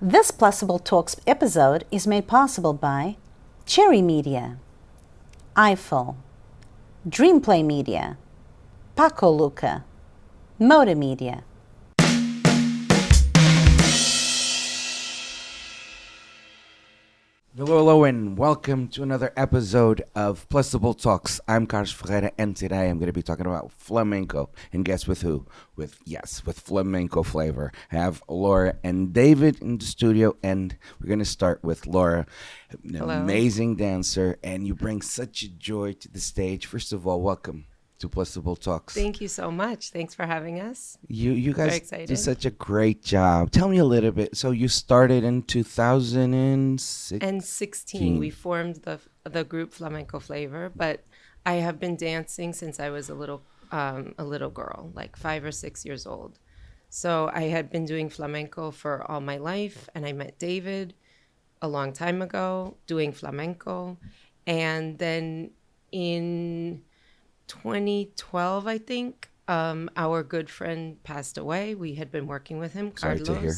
This Plusable Talks episode is made possible by Cherry Media, Eiffel, Dreamplay Media, Paco Luca, Moda Media. Hello, and welcome to another episode of Plusable Talks. I'm Carlos Ferreira, and today I'm going to be talking about flamenco. And guess with who? With flamenco flavor. I have Laura and David in the studio, and we're going to start with Laura, an amazing dancer, and you bring such a joy to the stage. First of all, welcome to Plusable Talks. Thank you so much. Thanks for having us. You guys do such a great job. Tell me a little bit. So you started in 2016. We formed the group Flamenco Flavor, but I have been dancing since I was a little girl, like 5 or 6 years old. So I had been doing flamenco for all my life, and I met David a long time ago doing flamenco, and then in 2012, I think, our good friend passed away. We had been working with him, Carlos. Sorry to hear.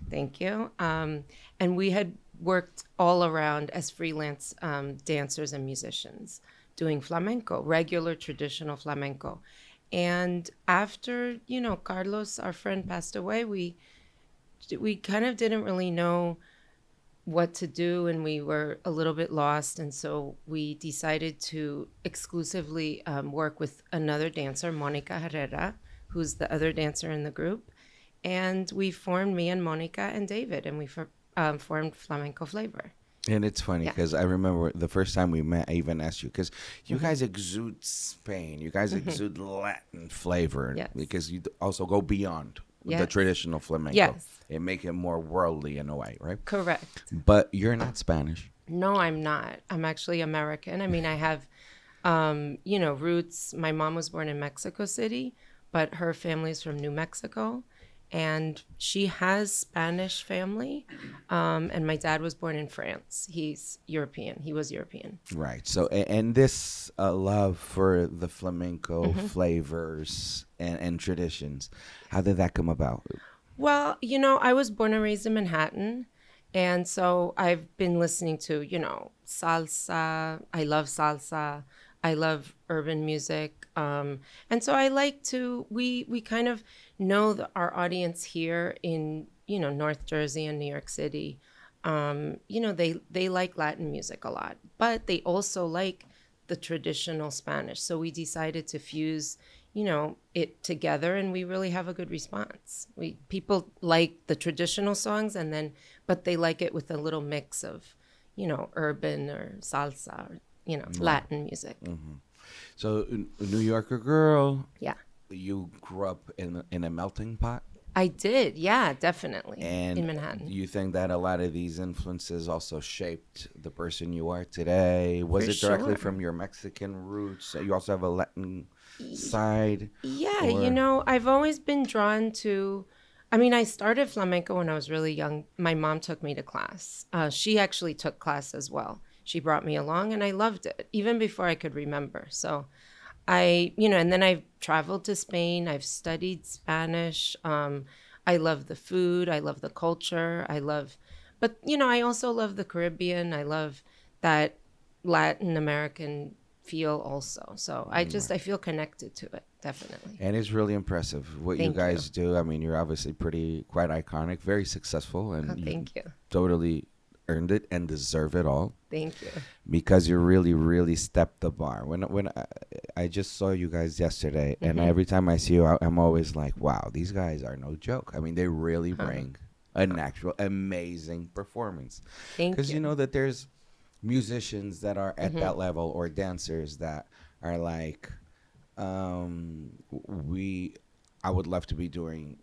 Thank you. And we had worked all around as freelance dancers and musicians doing flamenco, regular traditional flamenco. And after, Carlos, our friend, passed away, we kind of didn't really know what to do, and we were a little bit lost, and so we decided to exclusively work with another dancer, Monica Herrera, who's the other dancer in the group, and we formed, me and Monica and David, and we formed Flamenco Flavor. And it's funny because I remember the first time we met, I even asked you, because you guys exude Spain, you guys exude Latin flavor, because you also go beyond the traditional flamenco. Yes. And make it more worldly in a way, right? Correct. But you're not Spanish. No, I'm not. I'm actually American. I mean, I have, roots. My mom was born in Mexico City, but her family's from New Mexico. And she has Spanish family. And my dad was born in France. He's European. He was European. Right. So, and this love for the flamenco flavors and traditions, how did that come about? Well, I was born and raised in Manhattan. And so I've been listening to, salsa. I love salsa. I love urban music. And so I like to, we kind of know our audience here in, North Jersey and New York City. They like Latin music a lot, but they also like the traditional Spanish. So we decided to fuse it together, and we really have a good response. People like the traditional songs, but they like it with a little mix of, urban or salsa, or, Latin music. Mm-hmm. So, New Yorker girl. Yeah. You grew up in a melting pot? I did, yeah, definitely. And in Manhattan. You think that a lot of these influences also shaped the person you are today? Was it directly from your Mexican roots? You also have a Latin side? Yeah, I've always been drawn to, I started flamenco when I was really young. My mom took me to class. She actually took class as well. She brought me along, and I loved it, even before I could remember. So and then I've traveled to Spain. I've studied Spanish. I love the food. I love the culture. But I also love the Caribbean. I love that Latin American feel also. So I feel connected to it, definitely. And it's really impressive what you guys do. I mean, you're obviously quite iconic, very successful, and thank you. Totally earned it and deserve it all. Thank you. Because you really, really stepped the bar. When I just saw you guys yesterday, and every time I see you, I'm always like, wow, these guys are no joke. I mean, they really bring an actual amazing performance. Thank you. Because that there's musicians that are at that level, or dancers that are like, I would love to be doing,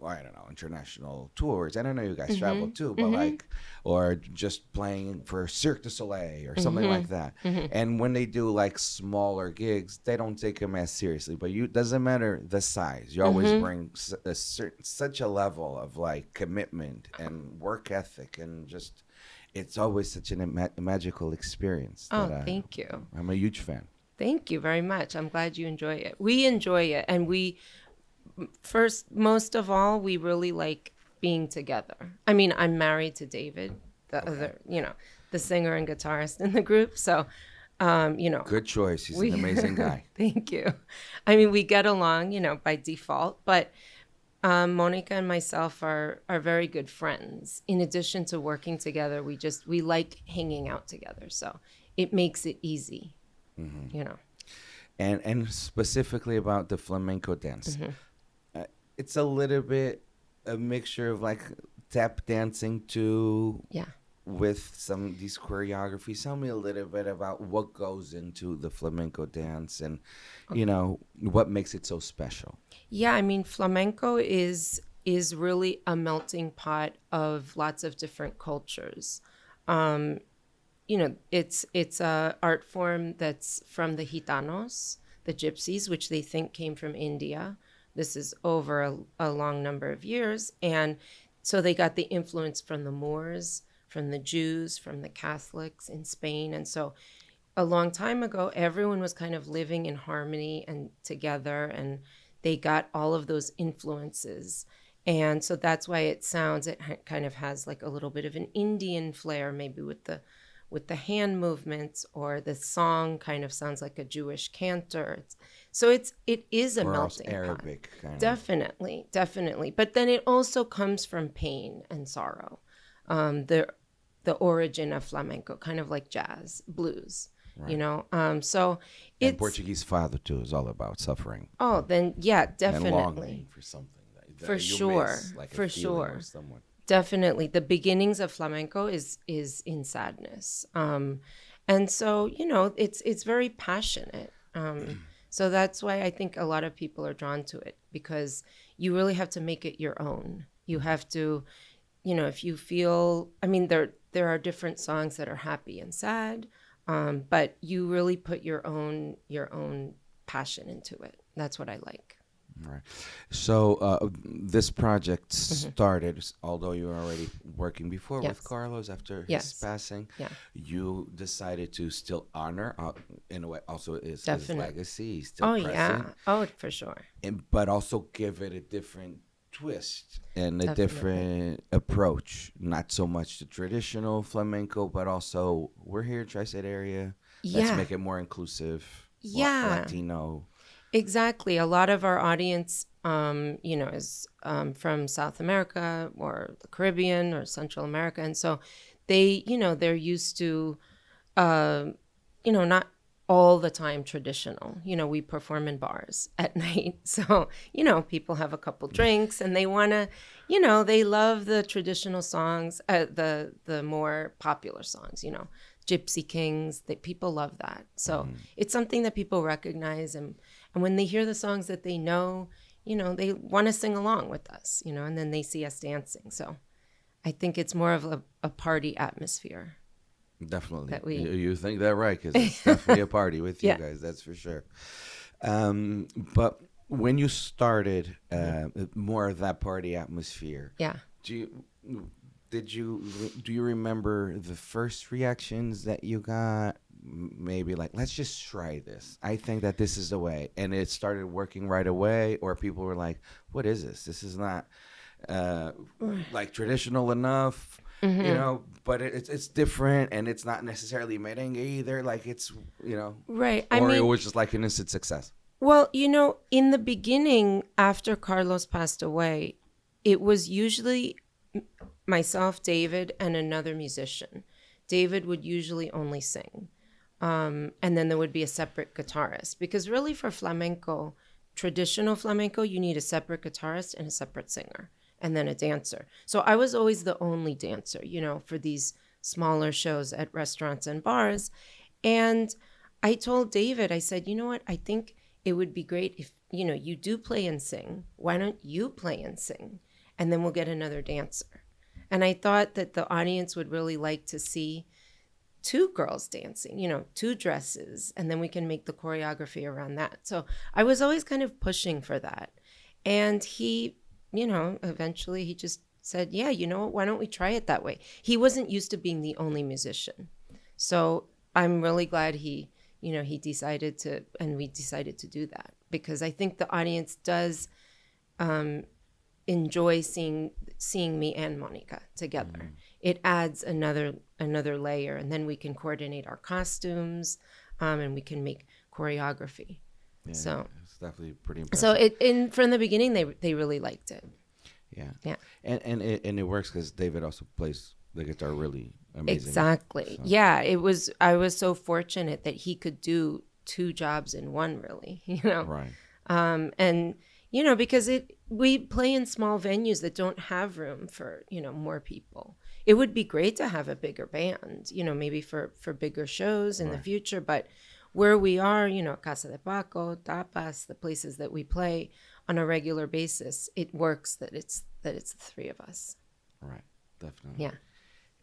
international tours. And I know you guys travel too, but or just playing for Cirque du Soleil or something like that. And when they do smaller gigs, they don't take them as seriously. But doesn't matter the size. You always bring such a level of commitment and work ethic, and just, it's always such a magical experience. Thank you. I'm a huge fan. Thank you very much. I'm glad you enjoy it. We enjoy it, and most of all, we really like being together. I mean, I'm married to David, the other, the singer and guitarist in the group. So, Good choice. He's an amazing guy. Thank you. I mean, we get along, by default, but Monica and myself are very good friends. In addition to working together, we like hanging out together. So it makes it easy, And specifically about the flamenco dance, it's a little bit a mixture of like tap dancing too. Yeah. With some these choreographies. Tell me a little bit about what goes into the flamenco dance and what makes it so special. Yeah, I mean, flamenco is really a melting pot of lots of different cultures. It's a art form that's from the Gitanos, the gypsies, which they think came from India. This is over a long number of years. And so they got the influence from the Moors, from the Jews, from the Catholics in Spain. And so a long time ago, everyone was kind of living in harmony and together, and they got all of those influences. And so that's why it kind of has like a little bit of an Indian flair, maybe with the hand movements, or the song kind of sounds like a Jewish cantor. So it is a melting pot. Arabic kind of. Definitely. But then it also comes from pain and sorrow. The origin of flamenco, kind of like jazz, blues, right. So it's... And Portuguese father, too, is all about suffering. Oh, then, yeah, definitely. And longing for something. For sure. Miss, like for sure. Definitely. The beginnings of flamenco is in sadness. And so, it's very passionate. So that's why I think a lot of people are drawn to it, because you really have to make it your own. You have to... if you feel, I mean, there are different songs that are happy and sad, but you really put your own passion into it. That's what I like. All right. So this project started, although you were already working before with Carlos after his passing. Yeah. You decided to still honor, in a way, also his legacy. He's still present. Yeah. Oh, for sure. But also give it a different twist and a different approach, not so much the traditional flamenco, but also we're here, Tri-State area. Let's make it more inclusive. Latino. Exactly. A lot of our audience, is from South America or the Caribbean or Central America, and so they, they're used to, not all the time traditional. We perform in bars at night. So, people have a couple drinks and they want to, they love the traditional songs, the more popular songs, Gypsy Kings, people love that. So it's something that people recognize. And when they hear the songs that they know, they want to sing along with us, and then they see us dancing. So I think it's more of a party atmosphere. Definitely. You think that right, because it's definitely a party with you guys, that's for sure. But when you started more of that party atmosphere, do you remember the first reactions that you got? Maybe like, let's just try this. I think that this is the way. And it started working right away, or people were like, what is this? This is not like traditional enough. But it's different, and it's not necessarily merengue either. Like it's, right. Or it was just like an instant success. Well, in the beginning, after Carlos passed away, it was usually myself, David, and another musician. David would usually only sing. And then there would be a separate guitarist, because really for flamenco, traditional flamenco, you need a separate guitarist and a separate singer, and then a dancer. So I was always the only dancer, for these smaller shows at restaurants and bars. And I told David, I said, you know what? I think it would be great if, you do play and sing. Why don't you play and sing? And then we'll get another dancer. And I thought that the audience would really like to see two girls dancing, two dresses, and then we can make the choreography around that. So I was always kind of pushing for that. And he, eventually he just said, yeah, why don't we try it that way? He wasn't used to being the only musician. So I'm really glad he decided to, and we decided to do that, because I think the audience does enjoy seeing me and Monica together. It adds another layer, and then we can coordinate our costumes, and we can make choreography. Yeah, so it's definitely pretty impressive. So from the beginning, they really liked it. Yeah. And it works because David also plays the guitar really amazing. Exactly. So. Yeah, I was so fortunate that he could do 2 jobs in one, really, Right. And because we play in small venues that don't have room for more people. It would be great to have a bigger band, maybe for bigger shows in the future, but where we are, Casa de Paco, Tapas, the places that we play on a regular basis, it works that it's the 3 of us. Right. Definitely. Yeah.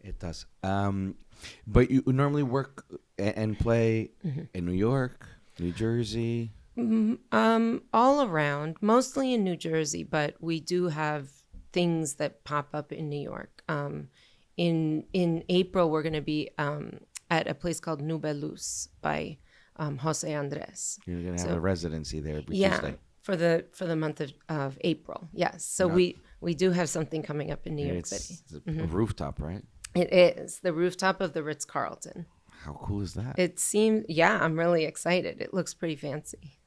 It does. But you normally work and play in New York, New Jersey? All around, mostly in New Jersey, but we do have things that pop up in New York. In April, we're going to be at a place called Nube Luz by Jose Andres. You're going to have a residency there every Tuesday. For the month of April. Yes. So we do have something coming up in New York City. It's a rooftop, right? It is the rooftop of the Ritz-Carlton. How cool is that? It seems, I'm really excited. It looks pretty fancy.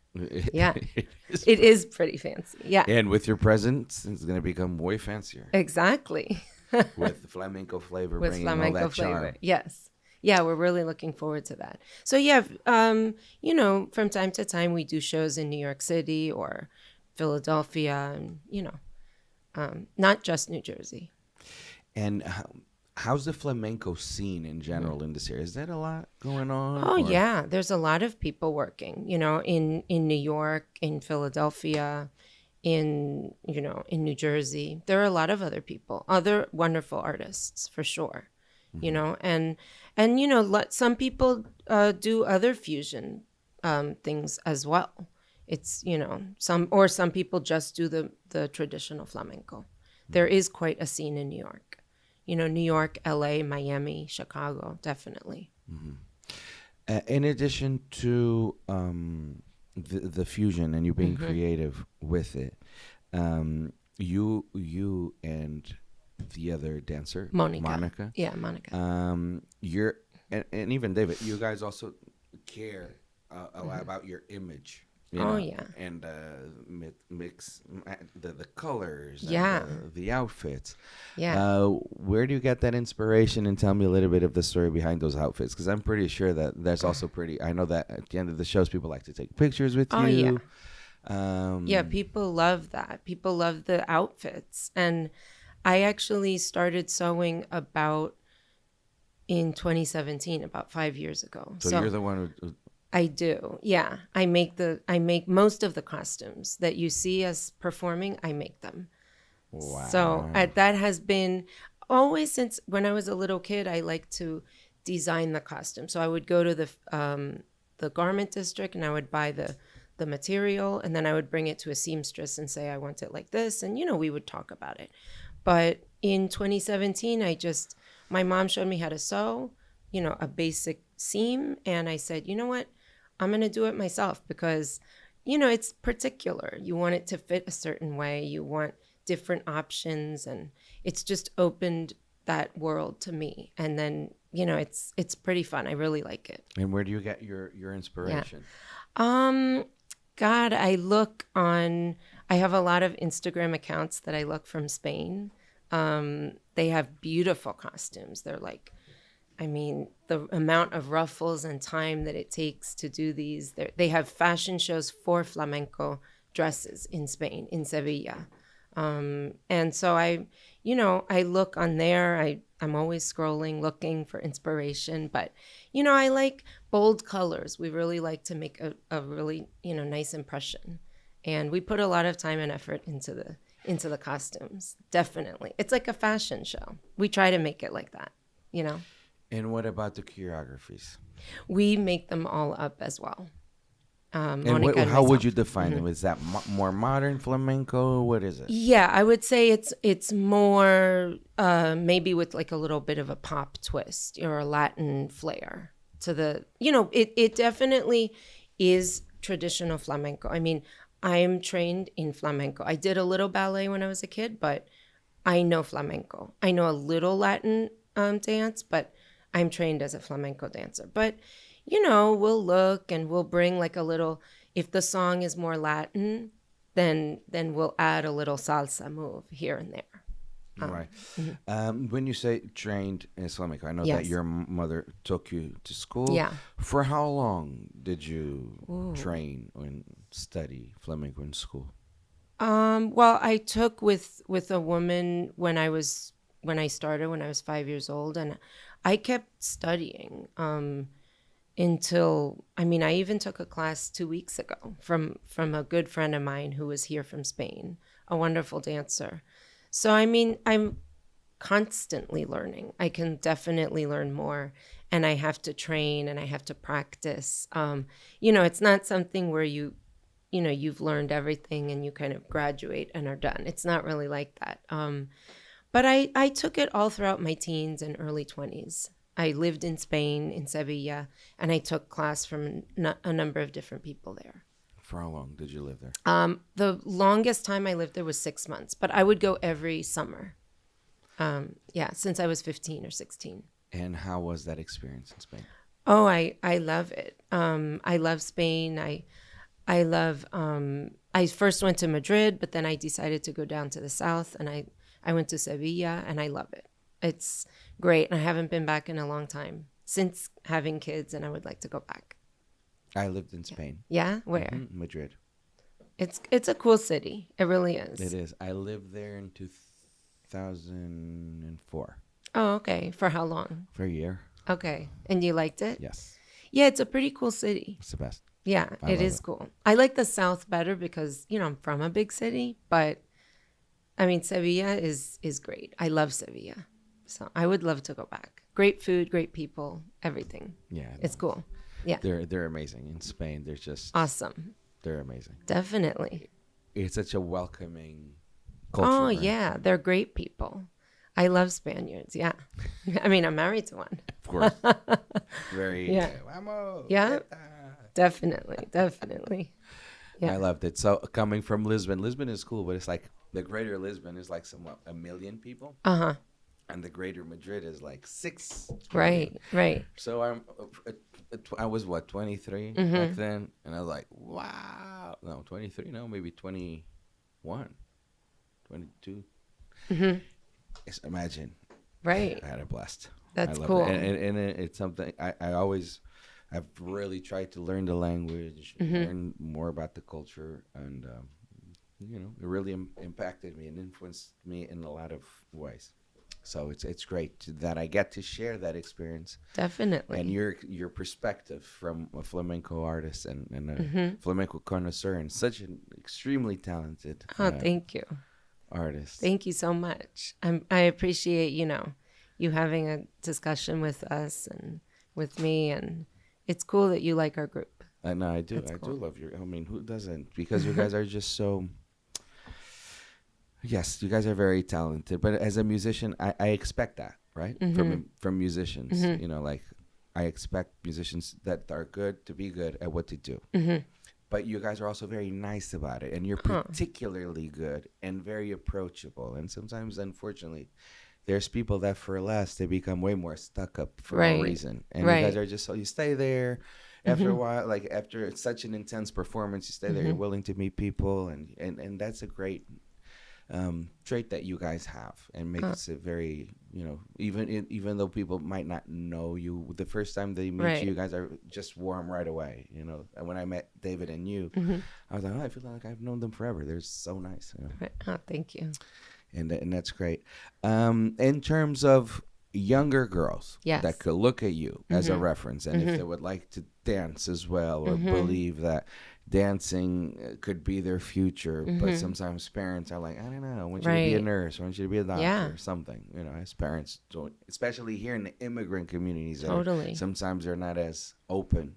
Yeah, it is pretty fancy. Yeah. And with your presence, it's going to become way fancier. Exactly. With flamenco flavor, with bringing flamenco all that flavor. charm. Yes. Yeah, we're really looking forward to that. So from time to time we do shows in New York City or Philadelphia, and not just New Jersey. And how's the flamenco scene in general in this area? Is that a lot going on? Oh, yeah. There's a lot of people working, in New York, in Philadelphia, in New Jersey. There are a lot of other people, other wonderful artists for sure, and some people do other fusion things as well. It's, some people just do the traditional flamenco. There is quite a scene in New York. New York, LA, Miami, Chicago, definitely. Mm-hmm. In addition to the fusion and you being creative with it, you and the other dancer, Monica. Yeah, Monica. You're and even David, you guys also care a lot about your image. And mix the colors, and the outfits. Yeah. Where do you get that inspiration? And tell me a little bit of the story behind those outfits, because I'm pretty sure that that's also pretty. I know that at the end of the shows, people like to take pictures with you. Yeah, people love that. People love the outfits, and I actually started sewing in 2017, about 5 years ago. So you're the one who. I do. Yeah. I make most of the costumes that you see us performing. I make them. Wow. So that has been always since when I was a little kid. I liked to design the costume. So I would go to the garment district and I would buy the material, and then I would bring it to a seamstress and say, I want it like this. And, we would talk about it. But in 2017, my mom showed me how to sew, a basic seam. And I said, you know what? I'm going to do it myself because, it's particular. You want it to fit a certain way. You want different options. And it's just opened that world to me. And then, it's pretty fun. I really like it. And where do you get your inspiration? Yeah. God, I have a lot of Instagram accounts that I look from Spain. They have beautiful costumes. They're like, the amount of ruffles and time that it takes to do these. They have fashion shows for flamenco dresses in Spain, in Sevilla. And so I look on there. I'm always scrolling, looking for inspiration. But, I like bold colors. We really like to make a really, nice impression. And we put a lot of time and effort into the costumes. Definitely. It's like a fashion show. We try to make it like that, And what about the choreographies? We make them all up as well. How would you define them? Is that more modern flamenco? What is it? Yeah, I would say it's more maybe with like a little bit of a pop twist or a Latin flair to the. It definitely is traditional flamenco. I'm trained in flamenco. I did a little ballet when I was a kid, but I know flamenco. I know a little Latin dance, but I'm trained as a flamenco dancer. But, we'll look and we'll bring like a little, if the song is more Latin, then we'll add a little salsa move here and there. Right. When you say trained in flamenco, I know Yes. that your mother took you to school. Yeah. For how long did you train and study flamenco in school? Well, I took with a woman when I started when I was 5 years old, and I kept studying until I even took a class 2 weeks ago from a good friend of mine who was here from Spain, a wonderful dancer. So I'm constantly learning. I can definitely learn more, and I have to train and I have to practice. It's not something where you've learned everything and you kind of graduate and are done. It's not really like that. But I took it all throughout my teens and early 20s. I lived in Spain, in Sevilla, and I took class from a number of different people there. For how long did you live there? The longest time I lived there was 6 months, but I would go every summer. Since I was 15 or 16. And how was that experience in Spain? Oh, I love it. I love Spain. I love, I first went to Madrid, but then I decided to go down to the south, and I went to Sevilla, and I love it. It's great. And I haven't been back in a long time since having kids, and I would like to go back. I lived in Spain. Yeah? Where? Madrid. It's a cool city. It really is. It is. I lived there in 2004. Oh, okay. For how long? For a year. Okay. And you liked it? Yes. Yeah, it's a pretty cool city. It's the best. Yeah, it is cool. I like the south better because, I'm from a big city, but Sevilla is great. I love Sevilla. So I would love to go back. Great food, great people, everything. Yeah. It's cool. Yeah. They're amazing. In Spain, they're just awesome. They're amazing. Definitely. It's such a welcoming culture. Oh, right? yeah. They're great people. I love Spaniards. Yeah. I'm married to one. Of course. Very. Yeah. Vamos. Yeah. Definitely. Yeah. I loved it. So coming from Lisbon is cool, but it's like the greater Lisbon is like somewhat 1 million people. Uh-huh. And the greater Madrid is like 6 million. Right. So I was 23 back then, and I was like, wow. No, 23. No, maybe 21, 22. Just imagine. Right. I had a blast. That's I cool. And it's something I've really tried to learn the language, learn more about the culture, and it really impacted me and influenced me in a lot of ways. So it's great that I get to share that experience. Definitely. And your perspective from a flamenco artist and a flamenco connoisseur and such an extremely talented thank you. Artist. Thank you so much. I appreciate, you having a discussion with us and with me, and it's cool that you like our group. No, I do. That's I cool. do love who doesn't? Because you guys are just so... Yes, you guys are very talented. But as a musician, I expect that, right? From musicians. I expect musicians that are good to be good at what they do. But you guys are also very nice about it. And you're particularly good and very approachable. And sometimes, unfortunately, there's people that for less, they become way more stuck up for no reason. And you guys are just, so you stay there. After a while, like after such an intense performance, you stay there, you're willing to meet people. And that's a great trait that you guys have, and makes it very, even though people might not know you, the first time they meet you guys are just warm right away, And when I met David and you, I was like, I feel like I've known them forever. They're so nice. Right. Oh, thank you. And that's great. In terms of younger girls that could look at you as a reference, and if they would like to dance as well, or believe that dancing could be their future, but sometimes parents are like, I don't know, I want you to be a nurse, I want you to be a doctor or something. As parents don't, especially here in the immigrant communities, sometimes they're not as open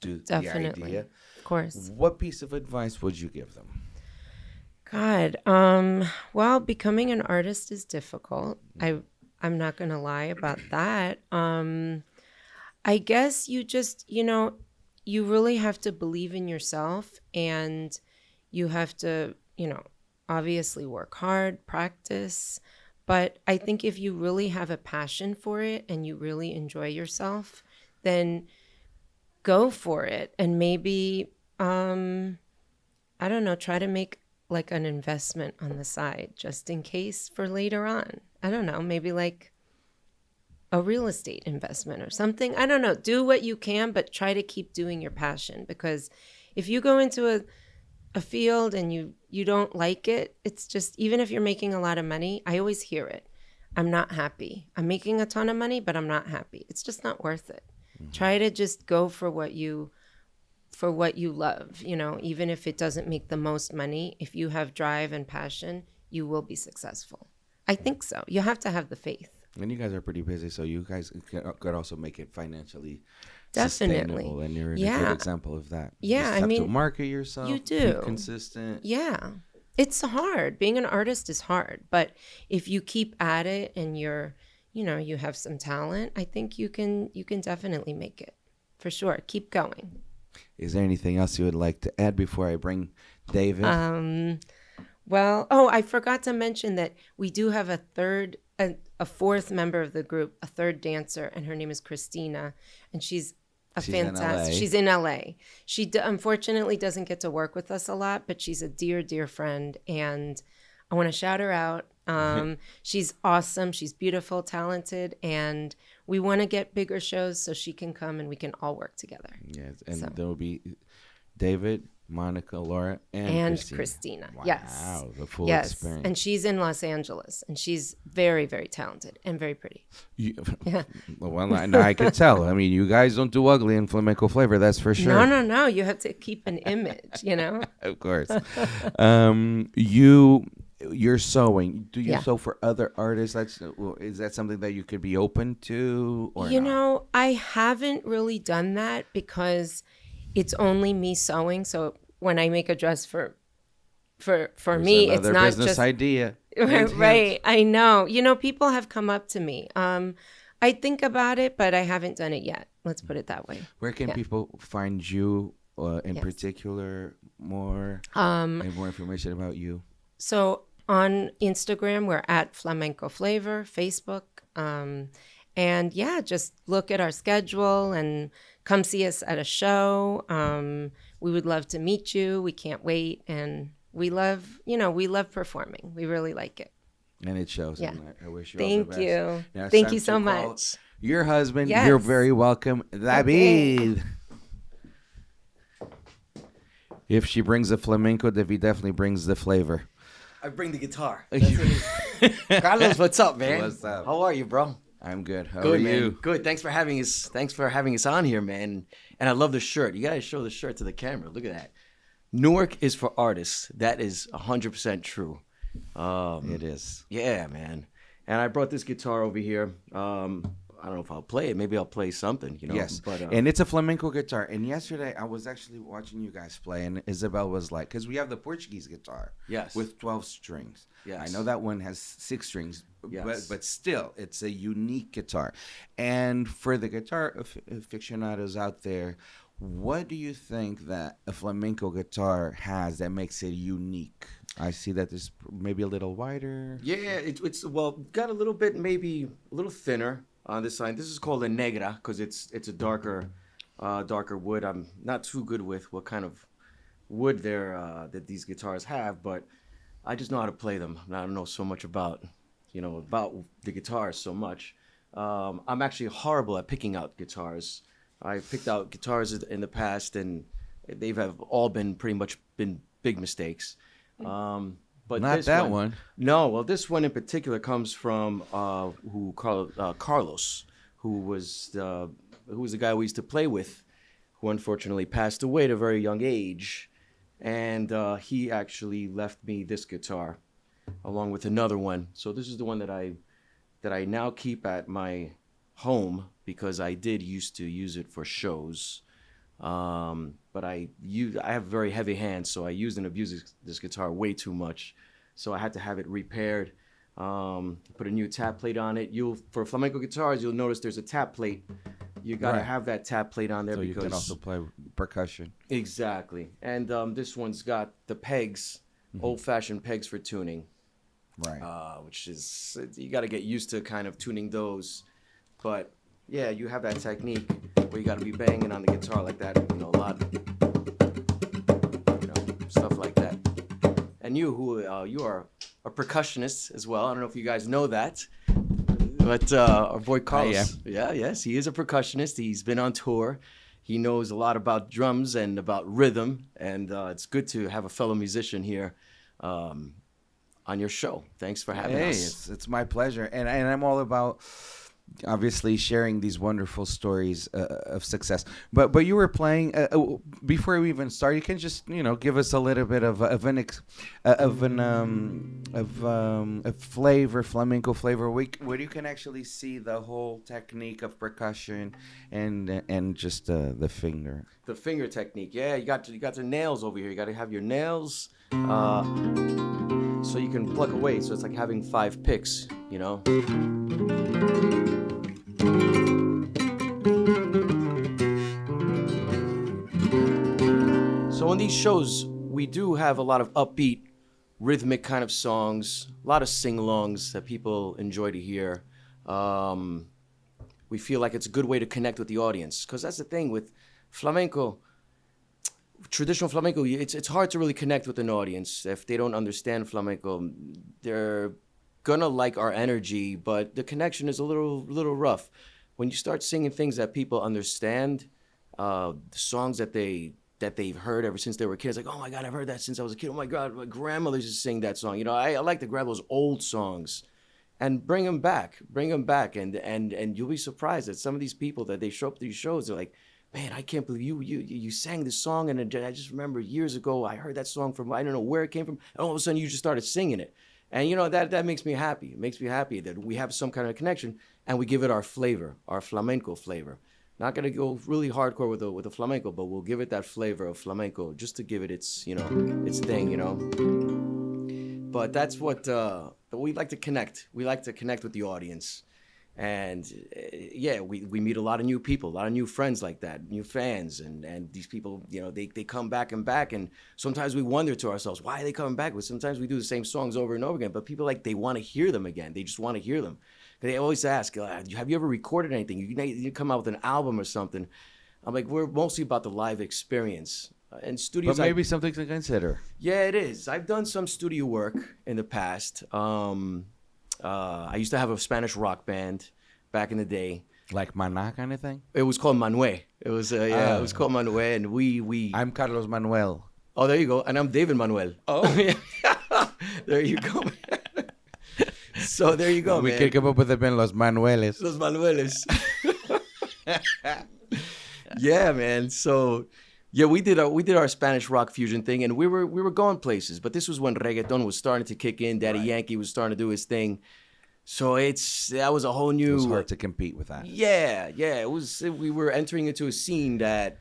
to the idea. Of course. What piece of advice would you give them? God, well, becoming an artist is difficult. I'm not going to lie about that. I guess you just, you really have to believe in yourself, and, You have to, obviously work hard, practice. But I think if you really have a passion for it and you really enjoy yourself, then go for it. And maybe, I don't know, try to make like an investment on the side just in case for later on. I don't know, maybe like a real estate investment or something. I don't know. Do what you can, but try to keep doing your passion, because if you go into a field and you don't like it, it's just, even if you're making a lot of money, I always hear it. I'm not happy. I'm making a ton of money, but I'm not happy. It's just not worth it. Try to just go for what you love, even if it doesn't make the most money. If you have drive and passion, you will be successful. I think so. You have to have the faith. And you guys are pretty busy, so you guys could also make it financially Definitely. sustainable, and you're a good example of that. Yeah, you just have to market yourself. You do. Be consistent. Yeah. It's hard. Being an artist is hard, but if you keep at it and you have some talent, I think you can definitely make it. For sure. Keep going. Is there anything else you would like to add before I bring David? Well, I forgot to mention that we do have a fourth member of the group, a third dancer, and her name is Christina, and she's fantastic. She's in LA. She unfortunately doesn't get to work with us a lot, but she's a dear, dear friend, and I want to shout her out. She's awesome. She's beautiful, talented, and we want to get bigger shows so she can come and we can all work together. Yes, and there will be David, Monica, Laura, and Christina. Wow, yes. Wow, the full experience. And she's in Los Angeles, and she's very, very talented and very pretty. Well, I can tell. I mean, you guys don't do ugly in flamenco flavor, that's for sure. No. You have to keep an image, Of course. You're sewing. Do you sew for other artists? Is that something that you could be open to? Or I haven't really done that because it's only me sewing. So when I make a dress for me, it's not business just idea. Right. I know. People have come up to me. I think about it, but I haven't done it yet. Let's put it that way. Where can people find you in particular more and more information about you? So on Instagram, we're at Flamenco Flavor, Facebook. And just look at our schedule and come see us at a show. We would love to meet you. We can't wait. And we love performing. We really like it. And it shows. Yeah. I wish you all the best. Thank you. Now, Thank you so much. Your husband, you're very welcome. David. If she brings the flamenco, David definitely brings the flavor. I bring the guitar. Carlos, what's up, man? What's up? How are you, bro? I'm good. How Good, are man. you? Good. Thanks for having us on here, man. And I love the shirt. You gotta show the shirt to the camera. Look at that. Newark is for artists. That is 100% true. It is. Yeah, man. And I brought this guitar over here. I don't know if I'll play it. Maybe I'll play something, Yes. But, and it's a flamenco guitar. And yesterday I was actually watching you guys play, and Isabel was like, because we have the Portuguese guitar. Yes. With 12 strings. Yes. I know that one has 6 strings, yes. but still, it's a unique guitar. And for the guitar aficionados out there, what do you think that a flamenco guitar has that makes it unique? I see that it's maybe a little wider. Yeah, it's got a little bit, maybe a little thinner on this side. This is called a negra because it's a darker wood. I'm not too good with what kind of wood that these guitars have, but I just know how to play them. I don't know so much about the guitars so much. I'm actually horrible at picking out guitars. I picked out guitars in the past, and they've all been pretty much big mistakes. But not this that one. No, well, this one in particular comes from Carlos, who was the guy we used to play with, who unfortunately passed away at a very young age, and he actually left me this guitar, along with another one. So this is the one that I now keep at my home because I did used to use it for shows. But I have very heavy hands, so I used and abused this guitar way too much. So I had to have it repaired, put a new tap plate on it. For flamenco guitars, you'll notice there's a tap plate You got to Right. have that tap plate on there So you because can also play percussion. exactly. And this one's got the pegs, old-fashioned pegs for tuning, Right. which is you got to get used to kind of tuning those. But yeah, you have that technique where you got to be banging on the guitar like that, you know, a lot, you know, stuff like that. And you are a percussionist as well. I don't know if you guys know that, but our boy Carlos, yes, he is a percussionist. He's been on tour. He knows a lot about drums and about rhythm, and it's good to have a fellow musician here on your show. Thanks for having us. It's my pleasure, and I'm all about obviously sharing these wonderful stories of success. But you were playing before we even start. You can just give us a little bit of a flavor, flamenco flavor, where you can actually see the whole technique of percussion and just the finger. The finger technique, yeah. You got the nails over here. You got to have your nails so you can pluck away. So it's like having 5 picks, you know. So on these shows, we do have a lot of upbeat, rhythmic kind of songs, a lot of sing-alongs that people enjoy to hear. We feel like it's a good way to connect with the audience, because that's the thing with flamenco. Traditional flamenco, it's hard to really connect with an audience if they don't understand flamenco. They're gonna like our energy, but the connection is a little rough. When you start singing things that people understand, the songs that they've heard ever since they were kids, like, oh my God, I've heard that since I was a kid. Oh my God, my grandmother used to sing that song. You know, I like to grab those old songs and bring them back, and you'll be surprised that some of these people that they show up to these shows, they're like, man, I can't believe you sang this song, and I just remember years ago I heard that song from, I don't know where it came from, and all of a sudden you just started singing it. And you know, that makes me happy. It makes me happy that we have some kind of connection and we give it our flavor, our flamenco flavor. Not gonna go really hardcore with the flamenco, but we'll give it that flavor of flamenco just to give it its thing, you know. But that's what we like to connect. We like to connect with the audience. And we meet a lot of new people, a lot of new friends like that, new fans, and these people, you know, they come back and back, and sometimes we wonder to ourselves, why are they coming back? But sometimes we do the same songs over and over again, but people they want to hear them again. They just want to hear them. They always ask, have you ever recorded anything? You come out with an album or something. I'm like, we're mostly about the live experience. And studios, but maybe something to consider. Yeah, it is. I've done some studio work in the past. I used to have a Spanish rock band back in the day. Like Maná kind of thing? It was called Manuel. It was it was called Manuel, and we. I'm Carlos Manuel. Oh, there you go, and I'm David Manuel. Oh, there you go. So there you go, we man. can come up with them Los Manueles. Los Manueles. Yeah, man. So. Yeah, we did our Spanish rock fusion thing, and we were going places. But this was when reggaeton was starting to kick in. Daddy Yankee was starting to do his thing. So that was a whole new. It was hard to compete with that. Yeah. It was. We were entering into a scene that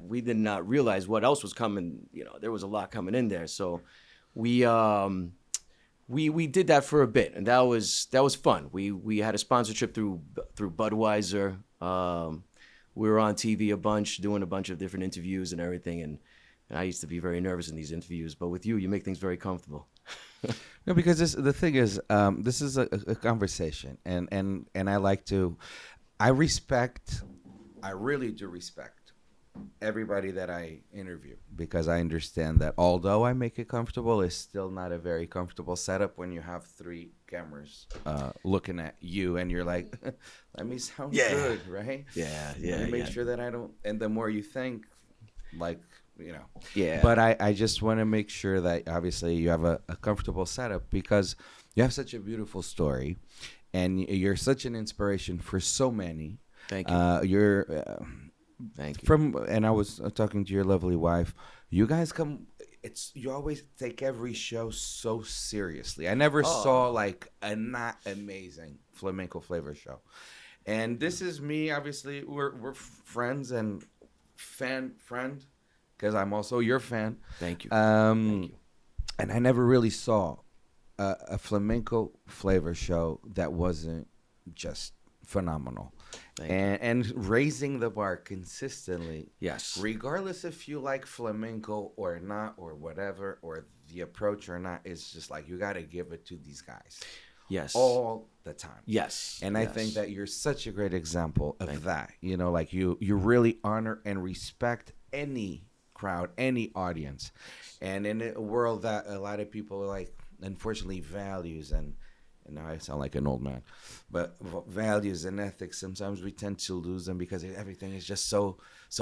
we did not realize what else was coming. You know, there was a lot coming in there. So we did that for a bit, and that was fun. We had a sponsorship through Budweiser. We were on TV a bunch, doing a bunch of different interviews and everything, and I used to be very nervous in these interviews. But with you make things very comfortable. No, because the thing is, this is a conversation, and I really do respect everybody that I interview, because I understand that although I make it comfortable, it's still not a very comfortable setup when you have 3 cameras looking at you, and you're like, let me sound good, right? Yeah. Make sure that I don't, and the more you think, like, you know. Yeah. But I just want to make sure that obviously you have a comfortable setup, because you have such a beautiful story, and you're such an inspiration for so many. Thank you. Thank you. And I was talking to your lovely wife. You guys you always take every show so seriously. I never saw like a not amazing flamenco flavor show. And this is me, obviously, we're friends and friend, because I'm also your fan. Thank you. Thank you. And I never really saw a flamenco flavor show that wasn't just phenomenal. Thank you. And raising the bar consistently. Yes. Regardless if you like flamenco or not, or whatever, or the approach or not, it's just like you got to give it to these guys. Yes. All the time. Yes. And I think that you're such a great example of that. You know, like you really honor and respect any crowd, any audience. And in a world that a lot of people like, unfortunately, values and now I sound like an old man, but values and ethics, sometimes we tend to lose them because everything is just so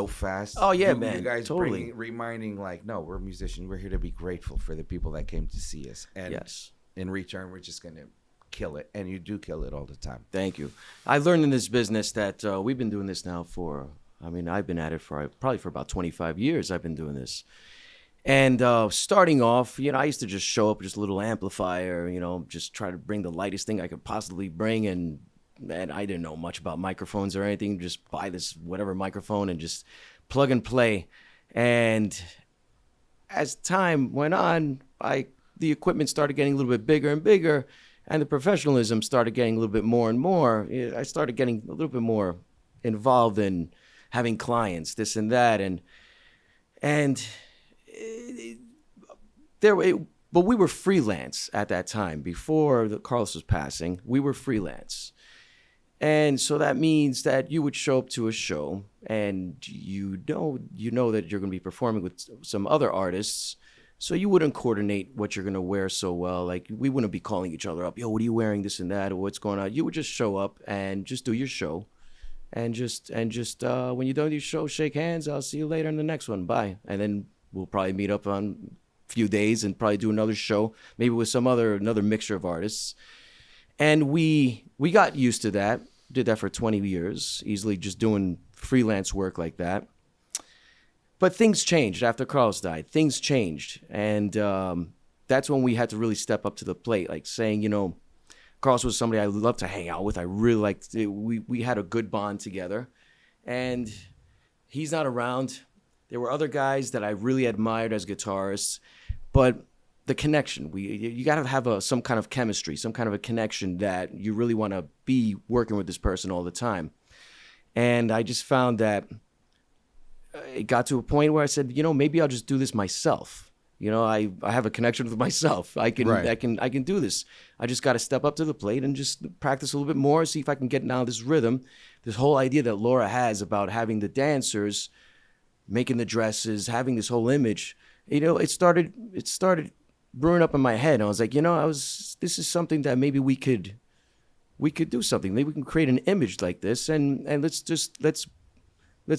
fast. Oh, yeah, you, man. You guys totally. reminding like, no, we're musicians. We're here to be grateful for the people that came to see us. And Yes. in return, we're just going to kill it. And you do kill it all the time. Thank you. I learned in this business that we've been doing this now for, I've been at it for probably for about 25 years. I've been doing this. And starting off, I used to just show up with just a little amplifier, just try to bring the lightest thing I could possibly bring. And I didn't know much about microphones or anything. Just buy this whatever microphone and just plug and play. And as time went on, the equipment started getting a little bit bigger and bigger. And the professionalism started getting a little bit more and more. I started getting a little bit more involved in having clients, this and that. But we were freelance at that time. Before Carlos was passing, we were freelance. And so that means that you would show up to a show and you know that you're going to be performing with some other artists. So you wouldn't coordinate what you're going to wear so well. Like we wouldn't be calling each other up, yo, what are you wearing, this and that, or what's going on. You would just show up and just do your show. And just when you're done with your show, shake hands. I'll see you later in the next one. Bye. And then we'll probably meet up on a few days and probably do another show, maybe with another mixture of artists. And we got used to that. Did that for 20 years, easily just doing freelance work like that. But things changed after Carlos died. Things changed. And that's when we had to really step up to the plate, like saying, Carlos was somebody I loved to hang out with. I really liked it. We had a good bond together. And he's not around. There were other guys that I really admired as guitarists. But the connection, you got to have some kind of chemistry, some kind of a connection that you really want to be working with this person all the time. And I just found that it got to a point where I said, maybe I'll just do this myself. I have a connection with myself. I can do this. I just got to step up to the plate and just practice a little bit more, see if I can get now this rhythm. This whole idea that Laura has about having the dancers making the dresses, having this whole image, it started brewing up in my head. And I was like, this is something that maybe we could do something. Maybe we can create an image like this, and let's